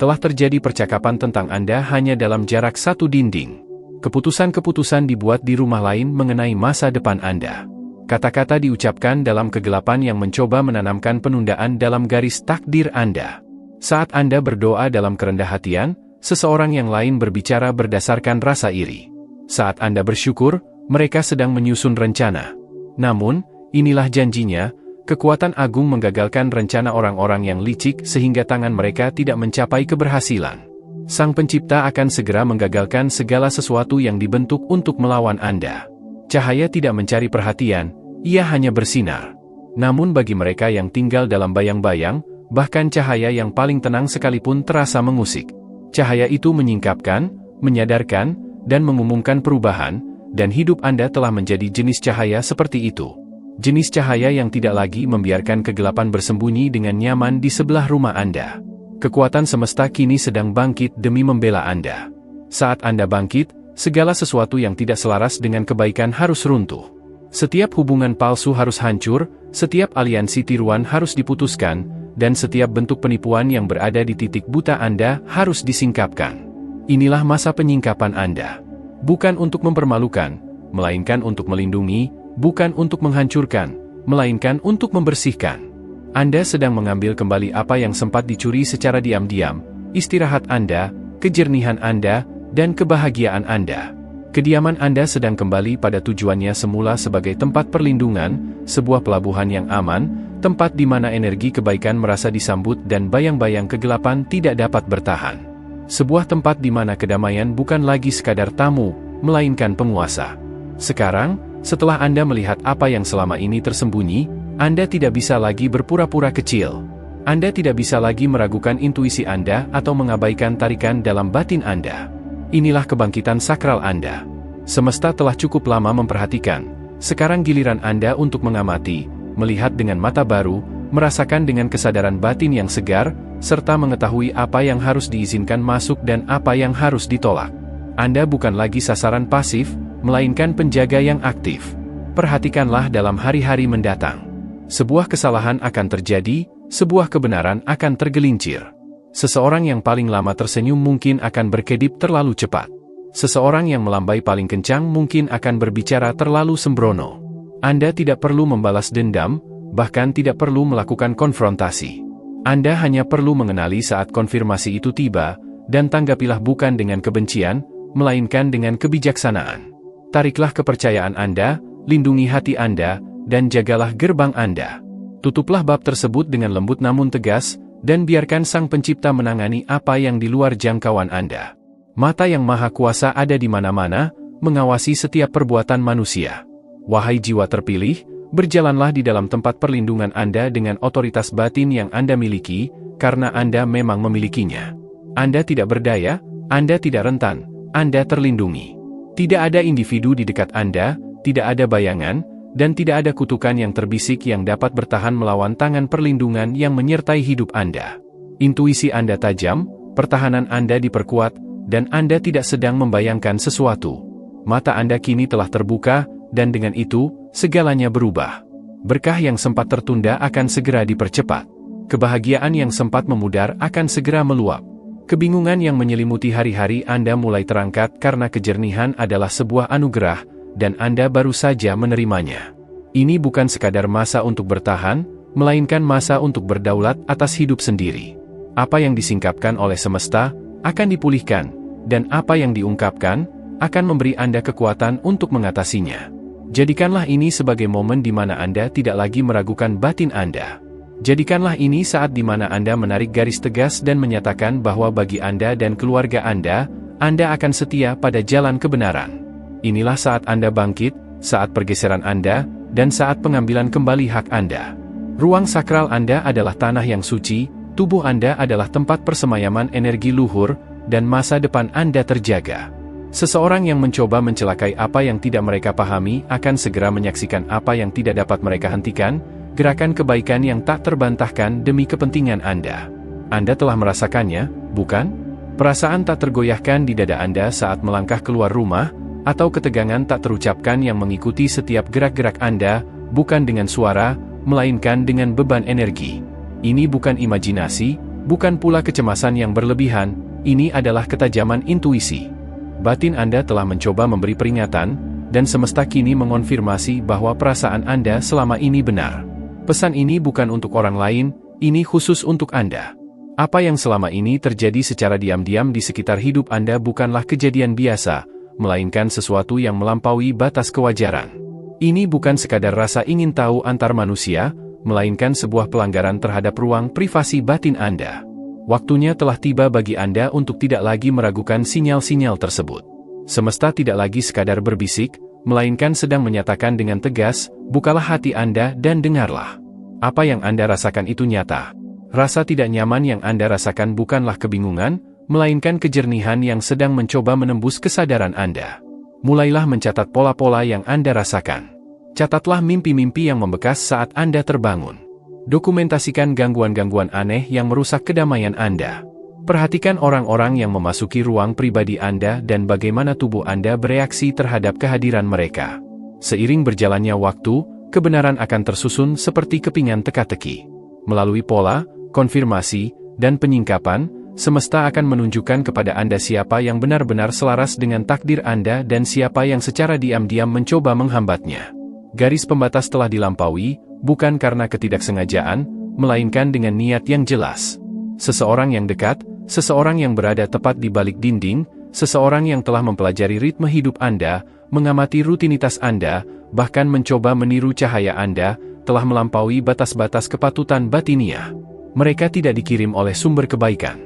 Telah terjadi percakapan tentang Anda hanya dalam jarak satu dinding. Keputusan-keputusan dibuat di rumah lain mengenai masa depan Anda. Kata-kata diucapkan dalam kegelapan yang mencoba menanamkan penundaan dalam garis takdir Anda. Saat Anda berdoa dalam kerendah hatian, seseorang yang lain berbicara berdasarkan rasa iri. Saat Anda bersyukur, mereka sedang menyusun rencana. Namun, inilah janjinya, kekuatan agung menggagalkan rencana orang-orang yang licik sehingga tangan mereka tidak mencapai keberhasilan. Sang Pencipta akan segera menggagalkan segala sesuatu yang dibentuk untuk melawan Anda. Cahaya tidak mencari perhatian, ia hanya bersinar. Namun bagi mereka yang tinggal dalam bayang-bayang, bahkan cahaya yang paling tenang sekalipun terasa mengusik. Cahaya itu menyingkapkan, menyadarkan, dan mengumumkan perubahan, dan hidup Anda telah menjadi jenis cahaya seperti itu. Jenis cahaya yang tidak lagi membiarkan kegelapan bersembunyi dengan nyaman di sebelah rumah Anda. Kekuatan semesta kini sedang bangkit demi membela Anda. Saat Anda bangkit, segala sesuatu yang tidak selaras dengan kebaikan harus runtuh. Setiap hubungan palsu harus hancur, setiap aliansi tiruan harus diputuskan, dan setiap bentuk penipuan yang berada di titik buta Anda harus disingkapkan. Inilah masa penyingkapan Anda. Bukan untuk mempermalukan, melainkan untuk melindungi, bukan untuk menghancurkan, melainkan untuk membersihkan. Anda sedang mengambil kembali apa yang sempat dicuri secara diam-diam, istirahat Anda, kejernihan Anda, dan kebahagiaan Anda. Kediaman Anda sedang kembali pada tujuannya semula sebagai tempat perlindungan, sebuah pelabuhan yang aman, tempat di mana energi kebaikan merasa disambut dan bayang-bayang kegelapan tidak dapat bertahan. Sebuah tempat di mana kedamaian bukan lagi sekadar tamu, melainkan penguasa. Sekarang, setelah Anda melihat apa yang selama ini tersembunyi, Anda tidak bisa lagi berpura-pura kecil. Anda tidak bisa lagi meragukan intuisi Anda atau mengabaikan tarikan dalam batin Anda. Inilah kebangkitan sakral Anda. Semesta telah cukup lama memperhatikan. Sekarang giliran Anda untuk mengamati, melihat dengan mata baru, merasakan dengan kesadaran batin yang segar, serta mengetahui apa yang harus diizinkan masuk dan apa yang harus ditolak. Anda bukan lagi sasaran pasif, melainkan penjaga yang aktif. Perhatikanlah dalam hari-hari mendatang. Sebuah kesalahan akan terjadi, sebuah kebenaran akan tergelincir. Seseorang yang paling lama tersenyum mungkin akan berkedip terlalu cepat. Seseorang yang melambai paling kencang mungkin akan berbicara terlalu sembrono. Anda tidak perlu membalas dendam, bahkan tidak perlu melakukan konfrontasi. Anda hanya perlu mengenali saat konfirmasi itu tiba, dan tanggapilah bukan dengan kebencian, melainkan dengan kebijaksanaan. Tariklah kepercayaan Anda, lindungi hati Anda, dan jagalah gerbang Anda. Tutuplah bab tersebut dengan lembut namun tegas, dan biarkan Sang Pencipta menangani apa yang di luar jangkauan Anda. Mata yang Maha Kuasa ada di mana-mana, mengawasi setiap perbuatan manusia. Wahai jiwa terpilih, berjalanlah di dalam tempat perlindungan Anda dengan otoritas batin yang Anda miliki, karena Anda memang memilikinya. Anda tidak berdaya, Anda tidak rentan, Anda terlindungi. Tidak ada individu di dekat Anda, tidak ada bayangan, dan tidak ada kutukan yang terbisik yang dapat bertahan melawan tangan perlindungan yang menyertai hidup Anda. Intuisi Anda tajam, pertahanan Anda diperkuat, dan Anda tidak sedang membayangkan sesuatu. Mata Anda kini telah terbuka, dan dengan itu, segalanya berubah. Berkah yang sempat tertunda akan segera dipercepat. Kebahagiaan yang sempat memudar akan segera meluap. Kebingungan yang menyelimuti hari-hari Anda mulai terangkat karena kejernihan adalah sebuah anugerah, dan Anda baru saja menerimanya. Ini bukan sekadar masa untuk bertahan, melainkan masa untuk berdaulat atas hidup sendiri. Apa yang disingkapkan oleh semesta, akan dipulihkan, dan apa yang diungkapkan, akan memberi Anda kekuatan untuk mengatasinya. Jadikanlah ini sebagai momen di mana Anda tidak lagi meragukan batin Anda. Jadikanlah ini saat di mana Anda menarik garis tegas dan menyatakan bahwa bagi Anda dan keluarga Anda akan setia pada jalan kebenaran. Inilah saat Anda bangkit, saat pergeseran Anda, dan saat pengambilan kembali hak Anda. Ruang sakral Anda adalah tanah yang suci, tubuh Anda adalah tempat persemayaman energi luhur, dan masa depan Anda terjaga. Seseorang yang mencoba mencelakai apa yang tidak mereka pahami akan segera menyaksikan apa yang tidak dapat mereka hentikan, gerakan kebaikan yang tak terbantahkan demi kepentingan Anda. Anda telah merasakannya, bukan? Perasaan tak tergoyahkan di dada Anda saat melangkah keluar rumah, atau ketegangan tak terucapkan yang mengikuti setiap gerak-gerak Anda, bukan dengan suara, melainkan dengan beban energi. Ini bukan imajinasi, bukan pula kecemasan yang berlebihan, ini adalah ketajaman intuisi. Batin Anda telah mencoba memberi peringatan, dan semesta kini mengonfirmasi bahwa perasaan Anda selama ini benar. Pesan ini bukan untuk orang lain, ini khusus untuk Anda. Apa yang selama ini terjadi secara diam-diam di sekitar hidup Anda bukanlah kejadian biasa, melainkan sesuatu yang melampaui batas kewajaran. Ini bukan sekadar rasa ingin tahu antar manusia, melainkan sebuah pelanggaran terhadap ruang privasi batin Anda. Waktunya telah tiba bagi Anda untuk tidak lagi meragukan sinyal-sinyal tersebut. Semesta tidak lagi sekadar berbisik, melainkan sedang menyatakan dengan tegas, bukalah hati Anda dan dengarlah. Apa yang Anda rasakan itu nyata. Rasa tidak nyaman yang Anda rasakan bukanlah kebingungan, melainkan kejernihan yang sedang mencoba menembus kesadaran Anda. Mulailah mencatat pola-pola yang Anda rasakan. Catatlah mimpi-mimpi yang membekas saat Anda terbangun. Dokumentasikan gangguan-gangguan aneh yang merusak kedamaian Anda. Perhatikan orang-orang yang memasuki ruang pribadi Anda dan bagaimana tubuh Anda bereaksi terhadap kehadiran mereka. Seiring berjalannya waktu, kebenaran akan tersusun seperti kepingan teka-teki. Melalui pola, konfirmasi, dan penyingkapan, semesta akan menunjukkan kepada Anda siapa yang benar-benar selaras dengan takdir Anda dan siapa yang secara diam-diam mencoba menghambatnya. Garis pembatas telah dilampaui, bukan karena ketidaksengajaan, melainkan dengan niat yang jelas. Seseorang yang dekat, seseorang yang berada tepat di balik dinding, seseorang yang telah mempelajari ritme hidup Anda, mengamati rutinitas Anda, bahkan mencoba meniru cahaya Anda, telah melampaui batas-batas kepatutan batiniah. Mereka tidak dikirim oleh sumber kebaikan.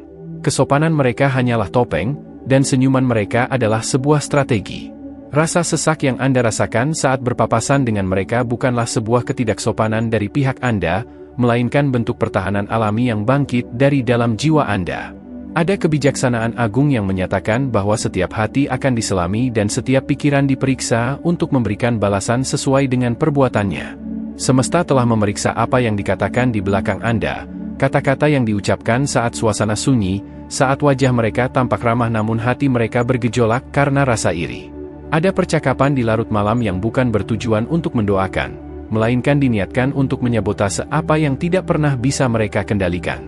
Kesopanan mereka hanyalah topeng, dan senyuman mereka adalah sebuah strategi. Rasa sesak yang Anda rasakan saat berpapasan dengan mereka bukanlah sebuah ketidaksopanan dari pihak Anda, melainkan bentuk pertahanan alami yang bangkit dari dalam jiwa Anda. Ada kebijaksanaan agung yang menyatakan bahwa setiap hati akan diselami dan setiap pikiran diperiksa untuk memberikan balasan sesuai dengan perbuatannya. Semesta telah memeriksa apa yang dikatakan di belakang Anda, kata-kata yang diucapkan saat suasana sunyi, saat wajah mereka tampak ramah namun hati mereka bergejolak karena rasa iri. Ada percakapan di larut malam yang bukan bertujuan untuk mendoakan, melainkan diniatkan untuk menyabotase apa yang tidak pernah bisa mereka kendalikan.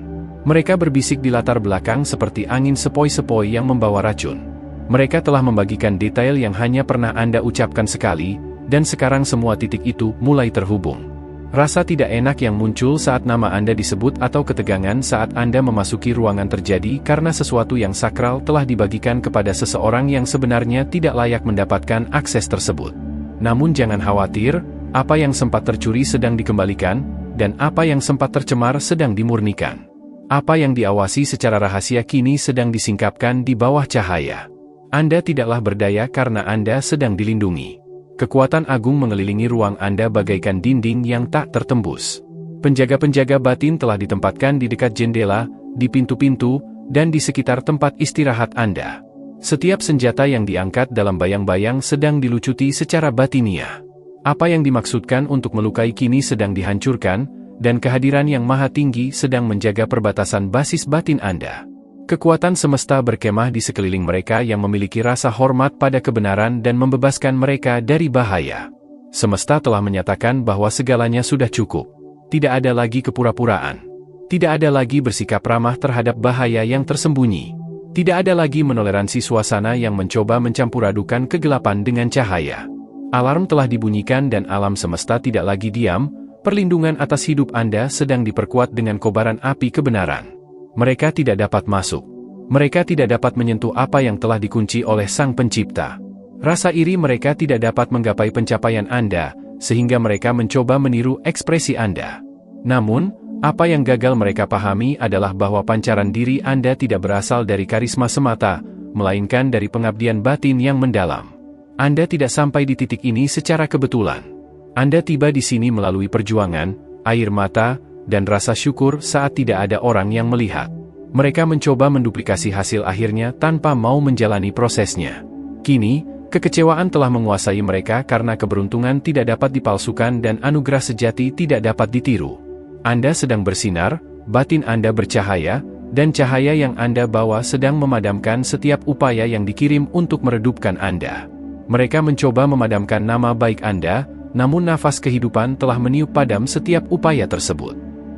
Mereka berbisik di latar belakang seperti angin sepoi-sepoi yang membawa racun. Mereka telah membagikan detail yang hanya pernah Anda ucapkan sekali, dan sekarang semua titik itu mulai terhubung. Rasa tidak enak yang muncul saat nama Anda disebut atau ketegangan saat Anda memasuki ruangan terjadi karena sesuatu yang sakral telah dibagikan kepada seseorang yang sebenarnya tidak layak mendapatkan akses tersebut. Namun jangan khawatir, apa yang sempat tercuri sedang dikembalikan, dan apa yang sempat tercemar sedang dimurnikan. Apa yang diawasi secara rahasia kini sedang disingkapkan di bawah cahaya. Anda tidaklah berdaya karena Anda sedang dilindungi. Kekuatan agung mengelilingi ruang Anda bagaikan dinding yang tak tertembus. Penjaga-penjaga batin telah ditempatkan di dekat jendela, di pintu-pintu, dan di sekitar tempat istirahat Anda. Setiap senjata yang diangkat dalam bayang-bayang sedang dilucuti secara batiniah. Apa yang dimaksudkan untuk melukai kini sedang dihancurkan, dan kehadiran yang maha tinggi sedang menjaga perbatasan basis batin Anda. Kekuatan semesta berkemah di sekeliling mereka yang memiliki rasa hormat pada kebenaran dan membebaskan mereka dari bahaya. Semesta telah menyatakan bahwa segalanya sudah cukup. Tidak ada lagi kepura-puraan. Tidak ada lagi bersikap ramah terhadap bahaya yang tersembunyi. Tidak ada lagi menoleransi suasana yang mencoba mencampuradukan kegelapan dengan cahaya. Alarm telah dibunyikan dan alam semesta tidak lagi diam. Perlindungan atas hidup Anda sedang diperkuat dengan kobaran api kebenaran. Mereka tidak dapat masuk. Mereka tidak dapat menyentuh apa yang telah dikunci oleh Sang Pencipta. Rasa iri mereka tidak dapat menggapai pencapaian Anda, sehingga mereka mencoba meniru ekspresi Anda. Namun, apa yang gagal mereka pahami adalah bahwa pancaran diri Anda tidak berasal dari karisma semata, melainkan dari pengabdian batin yang mendalam. Anda tidak sampai di titik ini secara kebetulan. Anda tiba di sini melalui perjuangan, air mata, dan rasa syukur saat tidak ada orang yang melihat. Mereka mencoba menduplikasi hasil akhirnya tanpa mau menjalani prosesnya. Kini, kekecewaan telah menguasai mereka karena keberuntungan tidak dapat dipalsukan dan anugerah sejati tidak dapat ditiru. Anda sedang bersinar, batin Anda bercahaya, dan cahaya yang Anda bawa sedang memadamkan setiap upaya yang dikirim untuk meredupkan Anda. Mereka mencoba memadamkan nama baik Anda, namun nafas kehidupan telah meniup padam setiap upaya tersebut.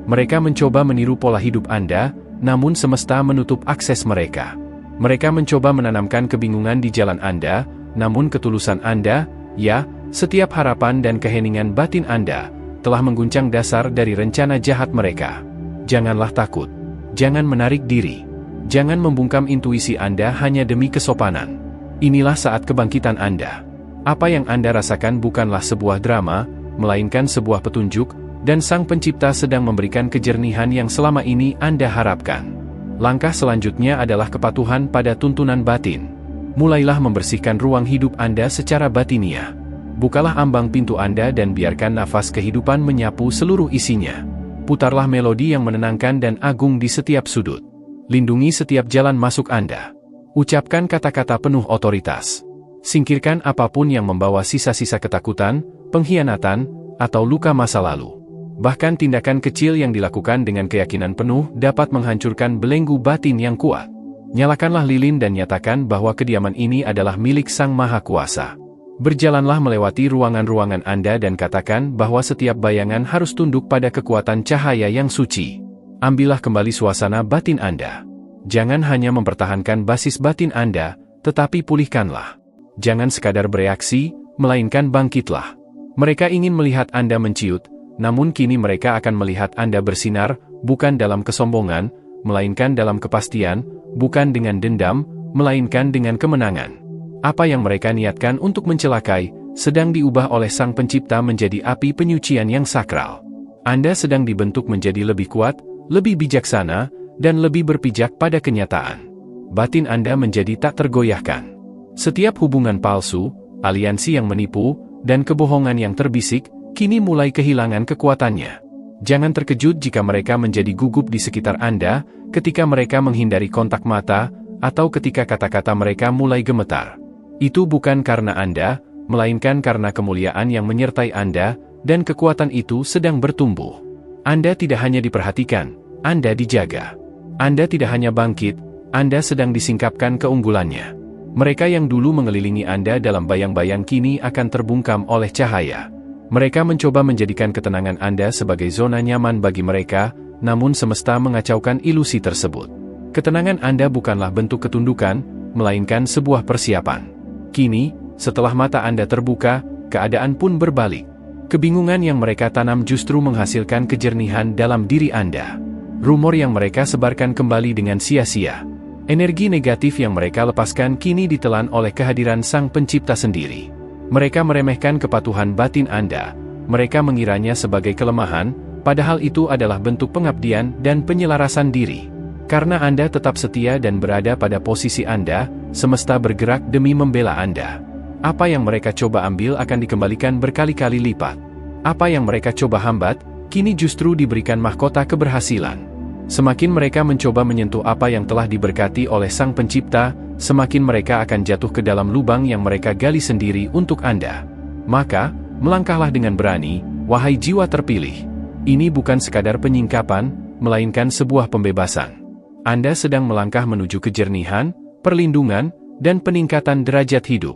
Mereka mencoba meniru pola hidup Anda, namun semesta menutup akses mereka. Mereka mencoba menanamkan kebingungan di jalan Anda, namun ketulusan Anda, ya, setiap harapan dan keheningan batin Anda, telah mengguncang dasar dari rencana jahat mereka. Janganlah takut. Jangan menarik diri. Jangan membungkam intuisi Anda hanya demi kesopanan. Inilah saat kebangkitan Anda. Apa yang Anda rasakan bukanlah sebuah drama, melainkan sebuah petunjuk, dan Sang Pencipta sedang memberikan kejernihan yang selama ini Anda harapkan. Langkah selanjutnya adalah kepatuhan pada tuntunan batin. Mulailah membersihkan ruang hidup Anda secara batiniah. Bukalah ambang pintu Anda dan biarkan nafas kehidupan menyapu seluruh isinya. Putarlah melodi yang menenangkan dan agung di setiap sudut. Lindungi setiap jalan masuk Anda. Ucapkan kata-kata penuh otoritas. Singkirkan apapun yang membawa sisa-sisa ketakutan, pengkhianatan, atau luka masa lalu. Bahkan tindakan kecil yang dilakukan dengan keyakinan penuh dapat menghancurkan belenggu batin yang kuat. Nyalakanlah lilin dan nyatakan bahwa kediaman ini adalah milik Sang Maha Kuasa. Berjalanlah melewati ruangan-ruangan Anda dan katakan bahwa setiap bayangan harus tunduk pada kekuatan cahaya yang suci. Ambillah kembali suasana batin Anda. Jangan hanya mempertahankan basis batin Anda, tetapi pulihkanlah. Jangan sekadar bereaksi, melainkan bangkitlah. Mereka ingin melihat Anda menciut, namun kini mereka akan melihat Anda bersinar, bukan dalam kesombongan, melainkan dalam kepastian, bukan dengan dendam, melainkan dengan kemenangan. Apa yang mereka niatkan untuk mencelakai, sedang diubah oleh Sang Pencipta menjadi api penyucian yang sakral. Anda sedang dibentuk menjadi lebih kuat, lebih bijaksana, dan lebih berpijak pada kenyataan. Batin Anda menjadi tak tergoyahkan. Setiap hubungan palsu, aliansi yang menipu, dan kebohongan yang terbisik, kini mulai kehilangan kekuatannya. Jangan terkejut jika mereka menjadi gugup di sekitar Anda, ketika mereka menghindari kontak mata, atau ketika kata-kata mereka mulai gemetar. Itu bukan karena Anda, melainkan karena kemuliaan yang menyertai Anda, dan kekuatan itu sedang bertumbuh. Anda tidak hanya diperhatikan, Anda dijaga. Anda tidak hanya bangkit, Anda sedang disingkapkan keunggulannya. Mereka yang dulu mengelilingi Anda dalam bayang-bayang kini akan terbungkam oleh cahaya. Mereka mencoba menjadikan ketenangan Anda sebagai zona nyaman bagi mereka, namun semesta mengacaukan ilusi tersebut. Ketenangan Anda bukanlah bentuk ketundukan, melainkan sebuah persiapan. Kini, setelah mata Anda terbuka, keadaan pun berbalik. Kebingungan yang mereka tanam justru menghasilkan kejernihan dalam diri Anda. Rumor yang mereka sebarkan kembali dengan sia-sia. Energi negatif yang mereka lepaskan kini ditelan oleh kehadiran Sang Pencipta sendiri. Mereka meremehkan kepatuhan batin Anda. Mereka mengiranya sebagai kelemahan, padahal itu adalah bentuk pengabdian dan penyelarasan diri. Karena Anda tetap setia dan berada pada posisi Anda, semesta bergerak demi membela Anda. Apa yang mereka coba ambil akan dikembalikan berkali-kali lipat. Apa yang mereka coba hambat, kini justru diberikan mahkota keberhasilan. Semakin mereka mencoba menyentuh apa yang telah diberkati oleh Sang Pencipta, semakin mereka akan jatuh ke dalam lubang yang mereka gali sendiri untuk Anda. Maka, melangkahlah dengan berani, wahai jiwa terpilih. Ini bukan sekadar penyingkapan, melainkan sebuah pembebasan. Anda sedang melangkah menuju kejernihan, perlindungan, dan peningkatan derajat hidup.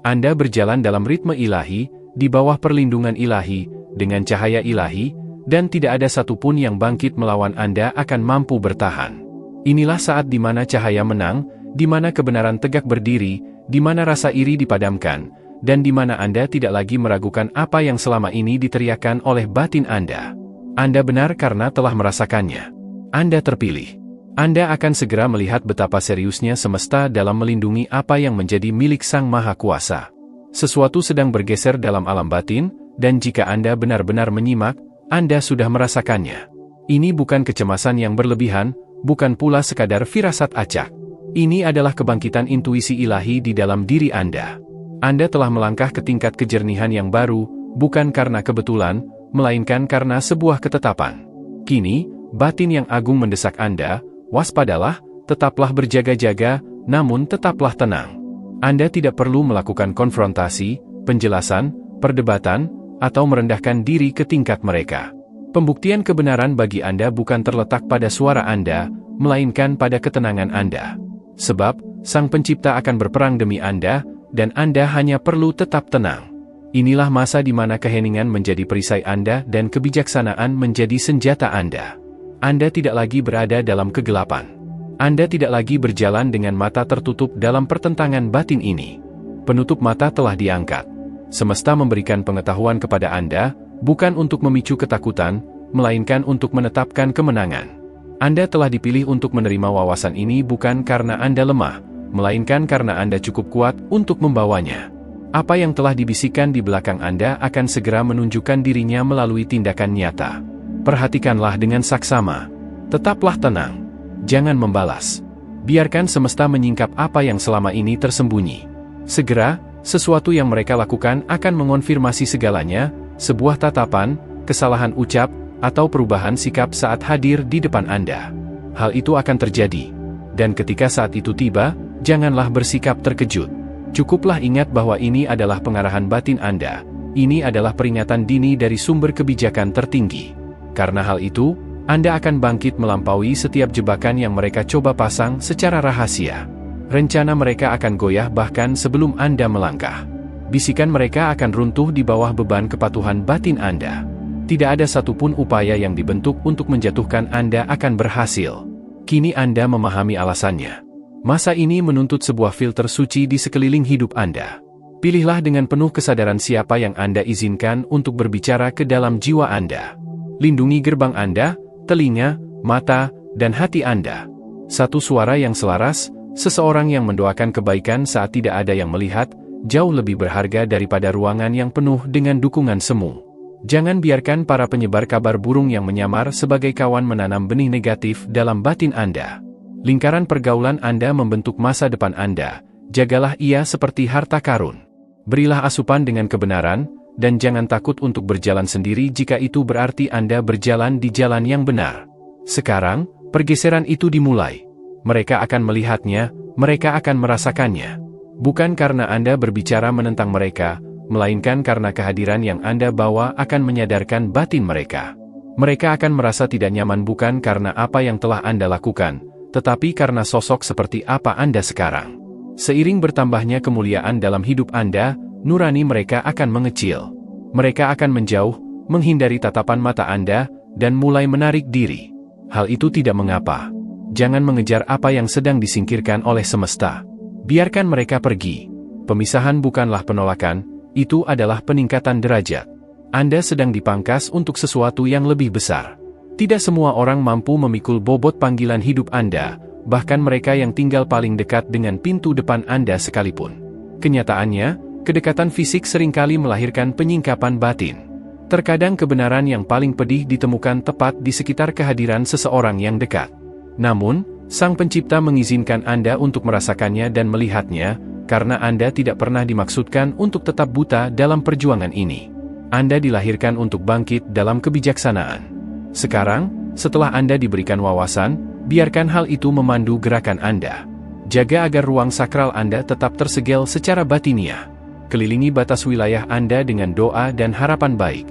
Anda berjalan dalam ritme ilahi, di bawah perlindungan ilahi, dengan cahaya ilahi, dan tidak ada satupun yang bangkit melawan Anda akan mampu bertahan. Inilah saat di mana cahaya menang, di mana kebenaran tegak berdiri, di mana rasa iri dipadamkan, dan di mana Anda tidak lagi meragukan apa yang selama ini diteriakkan oleh batin Anda. Anda benar karena telah merasakannya. Anda terpilih. Anda akan segera melihat betapa seriusnya semesta dalam melindungi apa yang menjadi milik Sang Maha Kuasa. Sesuatu sedang bergeser dalam alam batin, dan jika Anda benar-benar menyimak, Anda sudah merasakannya. Ini bukan kecemasan yang berlebihan, bukan pula sekadar firasat acak. Ini adalah kebangkitan intuisi ilahi di dalam diri Anda. Anda telah melangkah ke tingkat kejernihan yang baru, bukan karena kebetulan, melainkan karena sebuah ketetapan. Kini, batin yang agung mendesak Anda, waspadalah, tetaplah berjaga-jaga, namun tetaplah tenang. Anda tidak perlu melakukan konfrontasi, penjelasan, perdebatan, atau merendahkan diri ke tingkat mereka. Pembuktian kebenaran bagi Anda bukan terletak pada suara Anda, melainkan pada ketenangan Anda. Sebab, Sang Pencipta akan berperang demi Anda, dan Anda hanya perlu tetap tenang. Inilah masa di mana keheningan menjadi perisai Anda dan kebijaksanaan menjadi senjata Anda. Anda tidak lagi berada dalam kegelapan. Anda tidak lagi berjalan dengan mata tertutup dalam pertentangan batin ini. Penutup mata telah diangkat. Semesta memberikan pengetahuan kepada Anda, bukan untuk memicu ketakutan, melainkan untuk menetapkan kemenangan. Anda telah dipilih untuk menerima wawasan ini bukan karena Anda lemah, melainkan karena Anda cukup kuat untuk membawanya. Apa yang telah dibisikkan di belakang Anda akan segera menunjukkan dirinya melalui tindakan nyata. Perhatikanlah dengan saksama. Tetaplah tenang. Jangan membalas. Biarkan semesta menyingkap apa yang selama ini tersembunyi. Segera, sesuatu yang mereka lakukan akan mengonfirmasi segalanya, sebuah tatapan, kesalahan ucap, atau perubahan sikap saat hadir di depan Anda. Hal itu akan terjadi. Dan ketika saat itu tiba, janganlah bersikap terkejut. Cukuplah ingat bahwa ini adalah pengarahan batin Anda. Ini adalah peringatan dini dari sumber kebijakan tertinggi. Karena hal itu, Anda akan bangkit melampaui setiap jebakan yang mereka coba pasang secara rahasia. Rencana mereka akan goyah bahkan sebelum Anda melangkah. Bisikan mereka akan runtuh di bawah beban kepatuhan batin Anda. Tidak ada satupun upaya yang dibentuk untuk menjatuhkan Anda akan berhasil. Kini Anda memahami alasannya. Masa ini menuntut sebuah filter suci di sekeliling hidup Anda. Pilihlah dengan penuh kesadaran siapa yang Anda izinkan untuk berbicara ke dalam jiwa Anda. Lindungi gerbang Anda, telinga, mata, dan hati Anda. Satu suara yang selaras, seseorang yang mendoakan kebaikan saat tidak ada yang melihat, jauh lebih berharga daripada ruangan yang penuh dengan dukungan semu. Jangan biarkan para penyebar kabar burung yang menyamar sebagai kawan menanam benih negatif dalam batin Anda. Lingkaran pergaulan Anda membentuk masa depan Anda, jagalah ia seperti harta karun. Berilah asupan dengan kebenaran, dan jangan takut untuk berjalan sendiri jika itu berarti Anda berjalan di jalan yang benar. Sekarang, pergeseran itu dimulai. Mereka akan melihatnya, mereka akan merasakannya. Bukan karena Anda berbicara menentang mereka, melainkan karena kehadiran yang Anda bawa akan menyadarkan batin mereka. Mereka akan merasa tidak nyaman bukan karena apa yang telah Anda lakukan, tetapi karena sosok seperti apa Anda sekarang. Seiring bertambahnya kemuliaan dalam hidup Anda, nurani mereka akan mengecil. Mereka akan menjauh, menghindari tatapan mata Anda, dan mulai menarik diri. Hal itu tidak mengapa. Jangan mengejar apa yang sedang disingkirkan oleh semesta. Biarkan mereka pergi. Pemisahan bukanlah penolakan, itu adalah peningkatan derajat. Anda sedang dipangkas untuk sesuatu yang lebih besar. Tidak semua orang mampu memikul bobot panggilan hidup Anda, bahkan mereka yang tinggal paling dekat dengan pintu depan Anda sekalipun. Kenyataannya, kedekatan fisik seringkali melahirkan penyingkapan batin. Terkadang kebenaran yang paling pedih ditemukan tepat di sekitar kehadiran seseorang yang dekat. Namun, Sang Pencipta mengizinkan Anda untuk merasakannya dan melihatnya, karena Anda tidak pernah dimaksudkan untuk tetap buta dalam perjuangan ini. Anda dilahirkan untuk bangkit dalam kebijaksanaan. Sekarang, setelah Anda diberikan wawasan, biarkan hal itu memandu gerakan Anda. Jaga agar ruang sakral Anda tetap tersegel secara batiniah. Kelilingi batas wilayah Anda dengan doa dan harapan baik.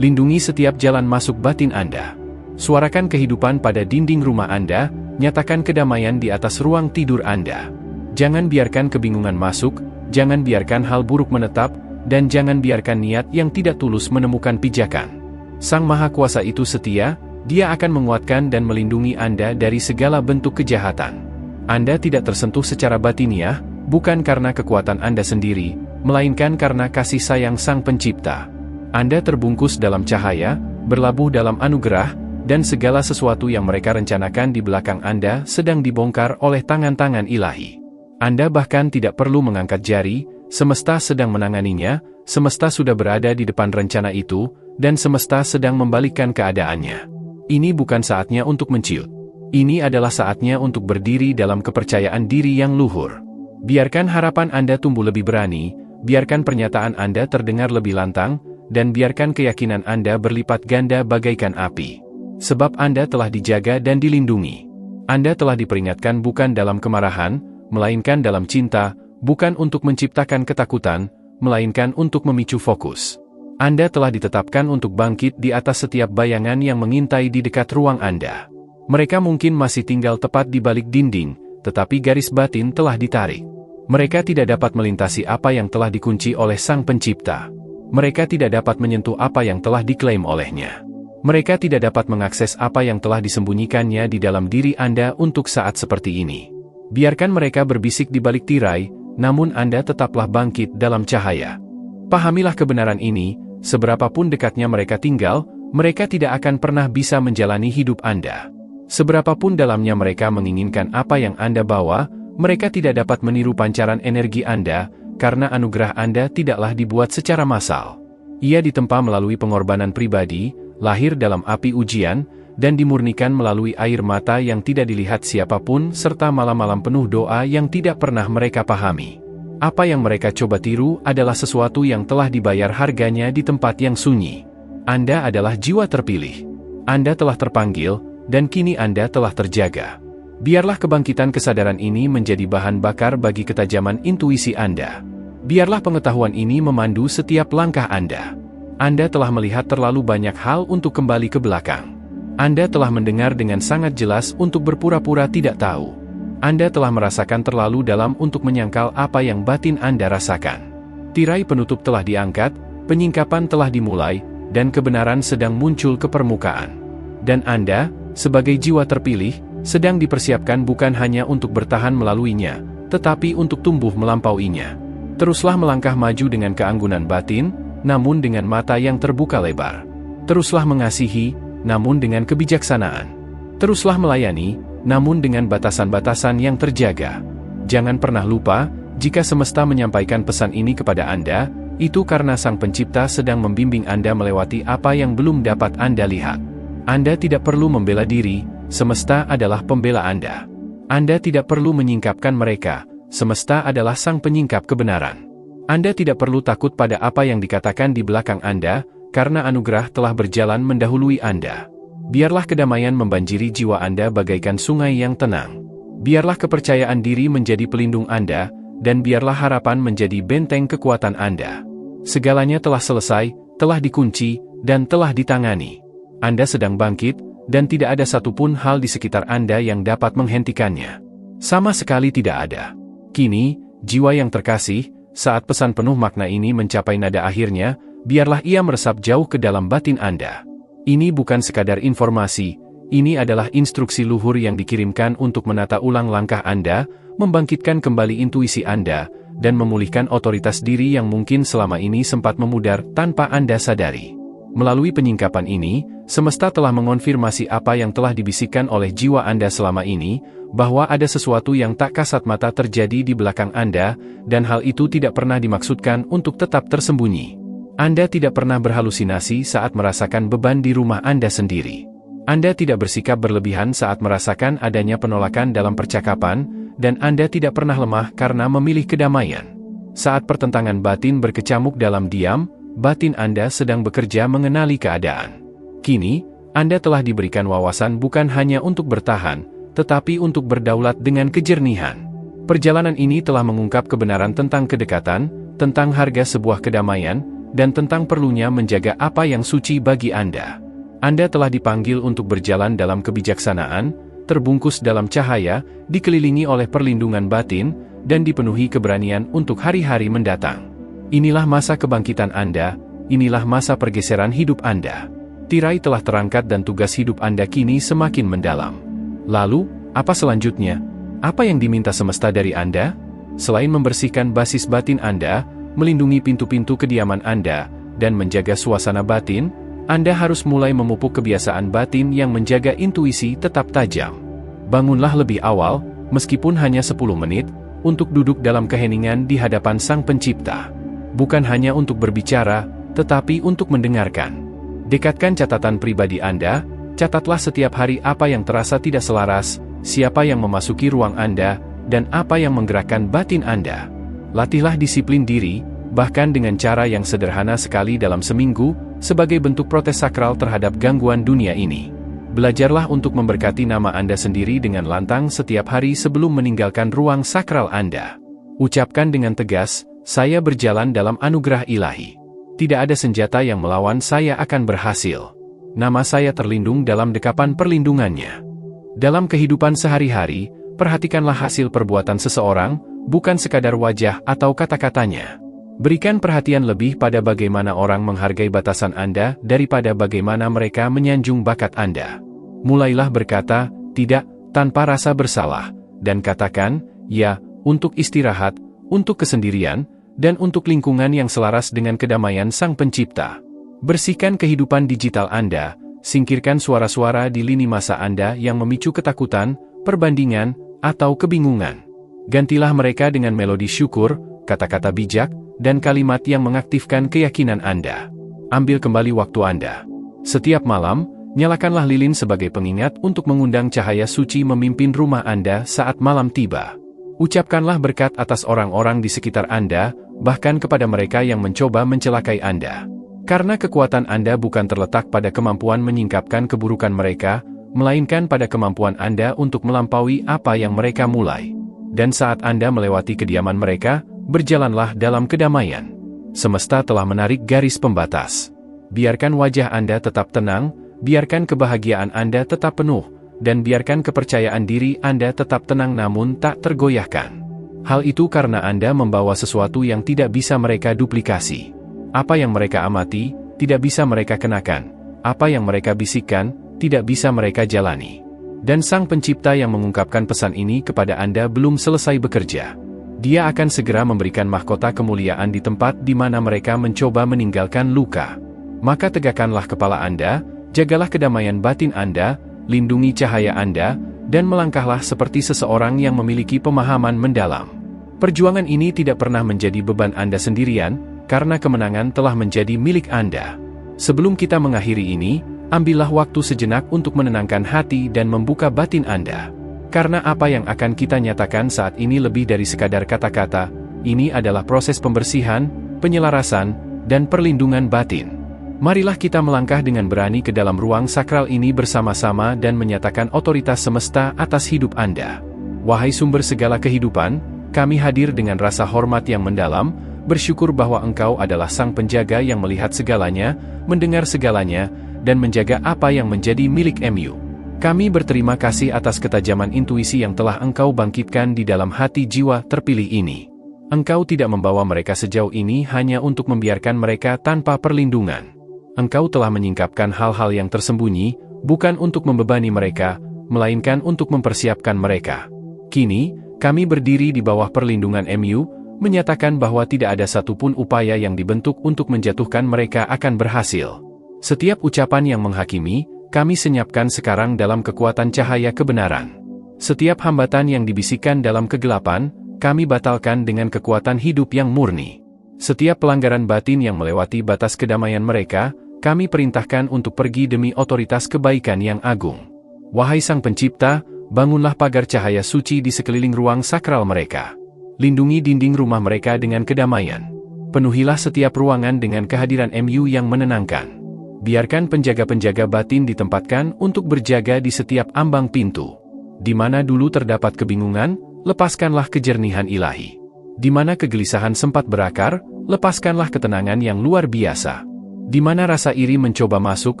Lindungi setiap jalan masuk batin Anda. Suarakan kehidupan pada dinding rumah Anda, nyatakan kedamaian di atas ruang tidur Anda. Jangan biarkan kebingungan masuk, jangan biarkan hal buruk menetap, dan jangan biarkan niat yang tidak tulus menemukan pijakan. Sang Maha Kuasa itu setia, Dia akan menguatkan dan melindungi Anda dari segala bentuk kejahatan. Anda tidak tersentuh secara batiniah, bukan karena kekuatan Anda sendiri, melainkan karena kasih sayang Sang Pencipta. Anda terbungkus dalam cahaya, berlabuh dalam anugerah, dan segala sesuatu yang mereka rencanakan di belakang Anda sedang dibongkar oleh tangan-tangan ilahi. Anda bahkan tidak perlu mengangkat jari, semesta sedang menanganinya, semesta sudah berada di depan rencana itu, dan semesta sedang membalikkan keadaannya. Ini bukan saatnya untuk menciut. Ini adalah saatnya untuk berdiri dalam kepercayaan diri yang luhur. Biarkan harapan Anda tumbuh lebih berani, biarkan pernyataan Anda terdengar lebih lantang, dan biarkan keyakinan Anda berlipat ganda bagaikan api. Sebab Anda telah dijaga dan dilindungi. Anda telah diperingatkan bukan dalam kemarahan, melainkan dalam cinta, bukan untuk menciptakan ketakutan, melainkan untuk memicu fokus. Anda telah ditetapkan untuk bangkit di atas setiap bayangan yang mengintai di dekat ruang Anda. Mereka mungkin masih tinggal tepat di balik dinding, tetapi garis batin telah ditarik. Mereka tidak dapat melintasi apa yang telah dikunci oleh Sang Pencipta. Mereka tidak dapat menyentuh apa yang telah diklaim olehnya. Mereka tidak dapat mengakses apa yang telah disembunyikannya di dalam diri Anda untuk saat seperti ini. Biarkan mereka berbisik di balik tirai, namun Anda tetaplah bangkit dalam cahaya. Pahamilah kebenaran ini, seberapapun dekatnya mereka tinggal, mereka tidak akan pernah bisa menjalani hidup Anda. Seberapapun dalamnya mereka menginginkan apa yang Anda bawa, mereka tidak dapat meniru pancaran energi Anda, karena anugerah Anda tidaklah dibuat secara massal. Ia ditempa melalui pengorbanan pribadi, lahir dalam api ujian, dan dimurnikan melalui air mata yang tidak dilihat siapapun serta malam-malam penuh doa yang tidak pernah mereka pahami. Apa yang mereka coba tiru adalah sesuatu yang telah dibayar harganya di tempat yang sunyi. Anda adalah jiwa terpilih. Anda telah terpanggil, dan kini Anda telah terjaga. Biarlah kebangkitan kesadaran ini menjadi bahan bakar bagi ketajaman intuisi Anda. Biarlah pengetahuan ini memandu setiap langkah Anda. Anda telah melihat terlalu banyak hal untuk kembali ke belakang. Anda telah mendengar dengan sangat jelas untuk berpura-pura tidak tahu. Anda telah merasakan terlalu dalam untuk menyangkal apa yang batin Anda rasakan. Tirai penutup telah diangkat, penyingkapan telah dimulai, dan kebenaran sedang muncul ke permukaan. Dan Anda, sebagai jiwa terpilih, sedang dipersiapkan bukan hanya untuk bertahan melaluinya, tetapi untuk tumbuh melampauinya. Teruslah melangkah maju dengan keanggunan batin, namun dengan mata yang terbuka lebar. Teruslah mengasihi, namun dengan kebijaksanaan. Teruslah melayani, namun dengan batasan-batasan yang terjaga. Jangan pernah lupa, jika semesta menyampaikan pesan ini kepada Anda, itu karena Sang Pencipta sedang membimbing Anda melewati apa yang belum dapat Anda lihat. Anda tidak perlu membela diri, semesta adalah pembela Anda. Anda tidak perlu menyingkapkan mereka, semesta adalah sang penyingkap kebenaran. Anda tidak perlu takut pada apa yang dikatakan di belakang Anda, karena anugerah telah berjalan mendahului Anda. Biarlah kedamaian membanjiri jiwa Anda bagaikan sungai yang tenang. Biarlah kepercayaan diri menjadi pelindung Anda, dan biarlah harapan menjadi benteng kekuatan Anda. Segalanya telah selesai, telah dikunci, dan telah ditangani. Anda sedang bangkit, dan tidak ada satupun hal di sekitar Anda yang dapat menghentikannya. Sama sekali tidak ada. Kini, jiwa yang terkasih, saat pesan penuh makna ini mencapai nada akhirnya, biarlah ia meresap jauh ke dalam batin Anda. Ini bukan sekadar informasi, ini adalah instruksi luhur yang dikirimkan untuk menata ulang langkah Anda, membangkitkan kembali intuisi Anda, dan memulihkan otoritas diri yang mungkin selama ini sempat memudar tanpa Anda sadari. Melalui penyingkapan ini, semesta telah mengonfirmasi apa yang telah dibisikkan oleh jiwa Anda selama ini, bahwa ada sesuatu yang tak kasat mata terjadi di belakang Anda, dan hal itu tidak pernah dimaksudkan untuk tetap tersembunyi. Anda tidak pernah berhalusinasi saat merasakan beban di rumah Anda sendiri. Anda tidak bersikap berlebihan saat merasakan adanya penolakan dalam percakapan, dan Anda tidak pernah lemah karena memilih kedamaian. Saat pertentangan batin berkecamuk dalam diam, batin Anda sedang bekerja mengenali keadaan. Kini, Anda telah diberikan wawasan bukan hanya untuk bertahan, tetapi untuk berdaulat dengan kejernihan. Perjalanan ini telah mengungkap kebenaran tentang kedekatan, tentang harga sebuah kedamaian, dan tentang perlunya menjaga apa yang suci bagi Anda. Anda telah dipanggil untuk berjalan dalam kebijaksanaan, terbungkus dalam cahaya, dikelilingi oleh perlindungan batin, dan dipenuhi keberanian untuk hari-hari mendatang. Inilah masa kebangkitan Anda, inilah masa pergeseran hidup Anda. Tirai telah terangkat dan tugas hidup Anda kini semakin mendalam. Lalu, apa selanjutnya? Apa yang diminta semesta dari Anda? Selain membersihkan basis batin Anda, melindungi pintu-pintu kediaman Anda, dan menjaga suasana batin, Anda harus mulai memupuk kebiasaan batin yang menjaga intuisi tetap tajam. Bangunlah lebih awal, meskipun hanya 10 menit, untuk duduk dalam keheningan di hadapan Sang Pencipta. Bukan hanya untuk berbicara, tetapi untuk mendengarkan. Dekatkan catatan pribadi Anda, catatlah setiap hari apa yang terasa tidak selaras, siapa yang memasuki ruang Anda, dan apa yang menggerakkan batin Anda. Latihlah disiplin diri, bahkan dengan cara yang sederhana sekali dalam seminggu, sebagai bentuk protes sakral terhadap gangguan dunia ini. Belajarlah untuk memberkati nama Anda sendiri dengan lantang setiap hari sebelum meninggalkan ruang sakral Anda. Ucapkan dengan tegas, "Saya berjalan dalam anugerah ilahi. Tidak ada senjata yang melawan saya akan berhasil. Nama saya terlindung dalam dekapan perlindungannya." Dalam kehidupan sehari-hari, perhatikanlah hasil perbuatan seseorang, bukan sekadar wajah atau kata-katanya. Berikan perhatian lebih pada bagaimana orang menghargai batasan Anda daripada bagaimana mereka menyanjung bakat Anda. Mulailah berkata, "Tidak," tanpa rasa bersalah, dan katakan, "Ya," untuk istirahat, untuk kesendirian, dan untuk lingkungan yang selaras dengan kedamaian Sang Pencipta. Bersihkan kehidupan digital Anda, singkirkan suara-suara di lini masa Anda yang memicu ketakutan, perbandingan, atau kebingungan. Gantilah mereka dengan melodi syukur, kata-kata bijak, dan kalimat yang mengaktifkan keyakinan Anda. Ambil kembali waktu Anda. Setiap malam, nyalakanlah lilin sebagai pengingat untuk mengundang cahaya suci memimpin rumah Anda saat malam tiba. Ucapkanlah berkat atas orang-orang di sekitar Anda, bahkan kepada mereka yang mencoba mencelakai Anda. Karena kekuatan Anda bukan terletak pada kemampuan menyingkapkan keburukan mereka, melainkan pada kemampuan Anda untuk melampaui apa yang mereka mulai. Dan saat Anda melewati kediaman mereka, berjalanlah dalam kedamaian. Semesta telah menarik garis pembatas. Biarkan wajah Anda tetap tenang, biarkan kebahagiaan Anda tetap penuh, dan biarkan kepercayaan diri Anda tetap tenang namun tak tergoyahkan. Hal itu karena Anda membawa sesuatu yang tidak bisa mereka duplikasi. Apa yang mereka amati, tidak bisa mereka kenakan. Apa yang mereka bisikkan, tidak bisa mereka jalani. Dan Sang Pencipta yang mengungkapkan pesan ini kepada Anda belum selesai bekerja. Dia akan segera memberikan mahkota kemuliaan di tempat di mana mereka mencoba meninggalkan luka. Maka tegakkanlah kepala Anda, jagalah kedamaian batin Anda, lindungi cahaya Anda, dan melangkahlah seperti seseorang yang memiliki pemahaman mendalam. Perjuangan ini tidak pernah menjadi beban Anda sendirian, karena kemenangan telah menjadi milik Anda. Sebelum kita mengakhiri ini, ambillah waktu sejenak untuk menenangkan hati dan membuka batin Anda. Karena apa yang akan kita nyatakan saat ini lebih dari sekadar kata-kata, ini adalah proses pembersihan, penyelarasan, dan perlindungan batin. Marilah kita melangkah dengan berani ke dalam ruang sakral ini bersama-sama dan menyatakan otoritas semesta atas hidup Anda. Wahai sumber segala kehidupan, kami hadir dengan rasa hormat yang mendalam, bersyukur bahwa Engkau adalah Sang Penjaga yang melihat segalanya, mendengar segalanya, dan menjaga apa yang menjadi milik MU. Kami berterima kasih atas ketajaman intuisi yang telah Engkau bangkitkan di dalam hati jiwa terpilih ini. Engkau tidak membawa mereka sejauh ini hanya untuk membiarkan mereka tanpa perlindungan. Engkau telah menyingkapkan hal-hal yang tersembunyi, bukan untuk membebani mereka, melainkan untuk mempersiapkan mereka. Kini, kami berdiri di bawah perlindungan MU, menyatakan bahwa tidak ada satupun upaya yang dibentuk untuk menjatuhkan mereka akan berhasil. Setiap ucapan yang menghakimi, kami senyapkan sekarang dalam kekuatan cahaya kebenaran. Setiap hambatan yang dibisikkan dalam kegelapan, kami batalkan dengan kekuatan hidup yang murni. Setiap pelanggaran batin yang melewati batas kedamaian mereka, kami perintahkan untuk pergi demi otoritas kebaikan yang agung. Wahai Sang Pencipta, bangunlah pagar cahaya suci di sekeliling ruang sakral mereka. Lindungi dinding rumah mereka dengan kedamaian. Penuhilah setiap ruangan dengan kehadiran MU yang menenangkan. Biarkan penjaga-penjaga batin ditempatkan untuk berjaga di setiap ambang pintu. Di mana dulu terdapat kebingungan, lepaskanlah kejernihan ilahi. Di mana kegelisahan sempat berakar, lepaskanlah ketenangan yang luar biasa. Di mana rasa iri mencoba masuk,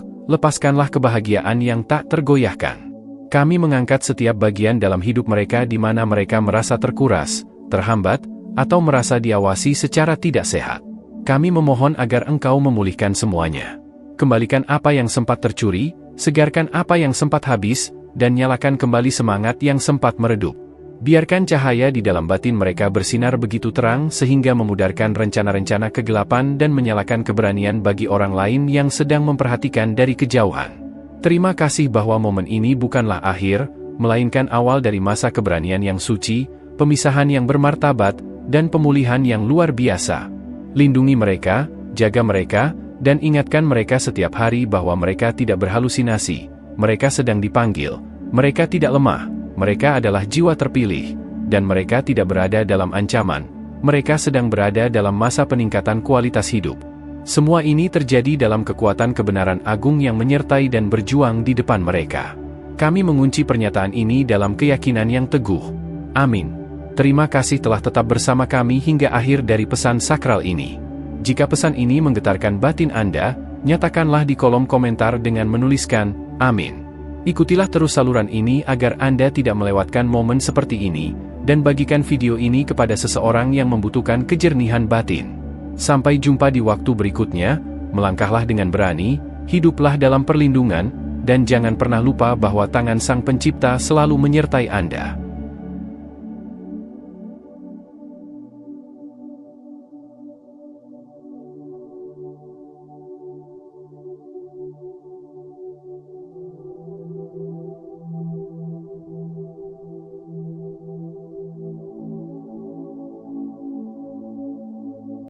lepaskanlah kebahagiaan yang tak tergoyahkan. Kami mengangkat setiap bagian dalam hidup mereka di mana mereka merasa terkuras, terhambat, atau merasa diawasi secara tidak sehat. Kami memohon agar Engkau memulihkan semuanya. Kembalikan apa yang sempat tercuri, segarkan apa yang sempat habis, dan nyalakan kembali semangat yang sempat meredup. Biarkan cahaya di dalam batin mereka bersinar begitu terang sehingga memudarkan rencana-rencana kegelapan dan menyalakan keberanian bagi orang lain yang sedang memperhatikan dari kejauhan. Terima kasih bahwa momen ini bukanlah akhir, melainkan awal dari masa keberanian yang suci, pemisahan yang bermartabat, dan pemulihan yang luar biasa. Lindungi mereka, jaga mereka, dan ingatkan mereka setiap hari bahwa mereka tidak berhalusinasi, mereka sedang dipanggil, mereka tidak lemah. Mereka adalah jiwa terpilih, dan mereka tidak berada dalam ancaman, mereka sedang berada dalam masa peningkatan kualitas hidup. Semua ini terjadi dalam kekuatan kebenaran agung yang menyertai dan berjuang di depan mereka. Kami mengunci pernyataan ini dalam keyakinan yang teguh. Amin. Terima kasih telah tetap bersama kami hingga akhir dari pesan sakral ini. Jika pesan ini menggetarkan batin Anda, nyatakanlah di kolom komentar dengan menuliskan, Amin. Ikutilah terus saluran ini agar Anda tidak melewatkan momen seperti ini, dan bagikan video ini kepada seseorang yang membutuhkan kejernihan batin. Sampai jumpa di waktu berikutnya, melangkahlah dengan berani, hiduplah dalam perlindungan, dan jangan pernah lupa bahwa tangan Sang Pencipta selalu menyertai Anda.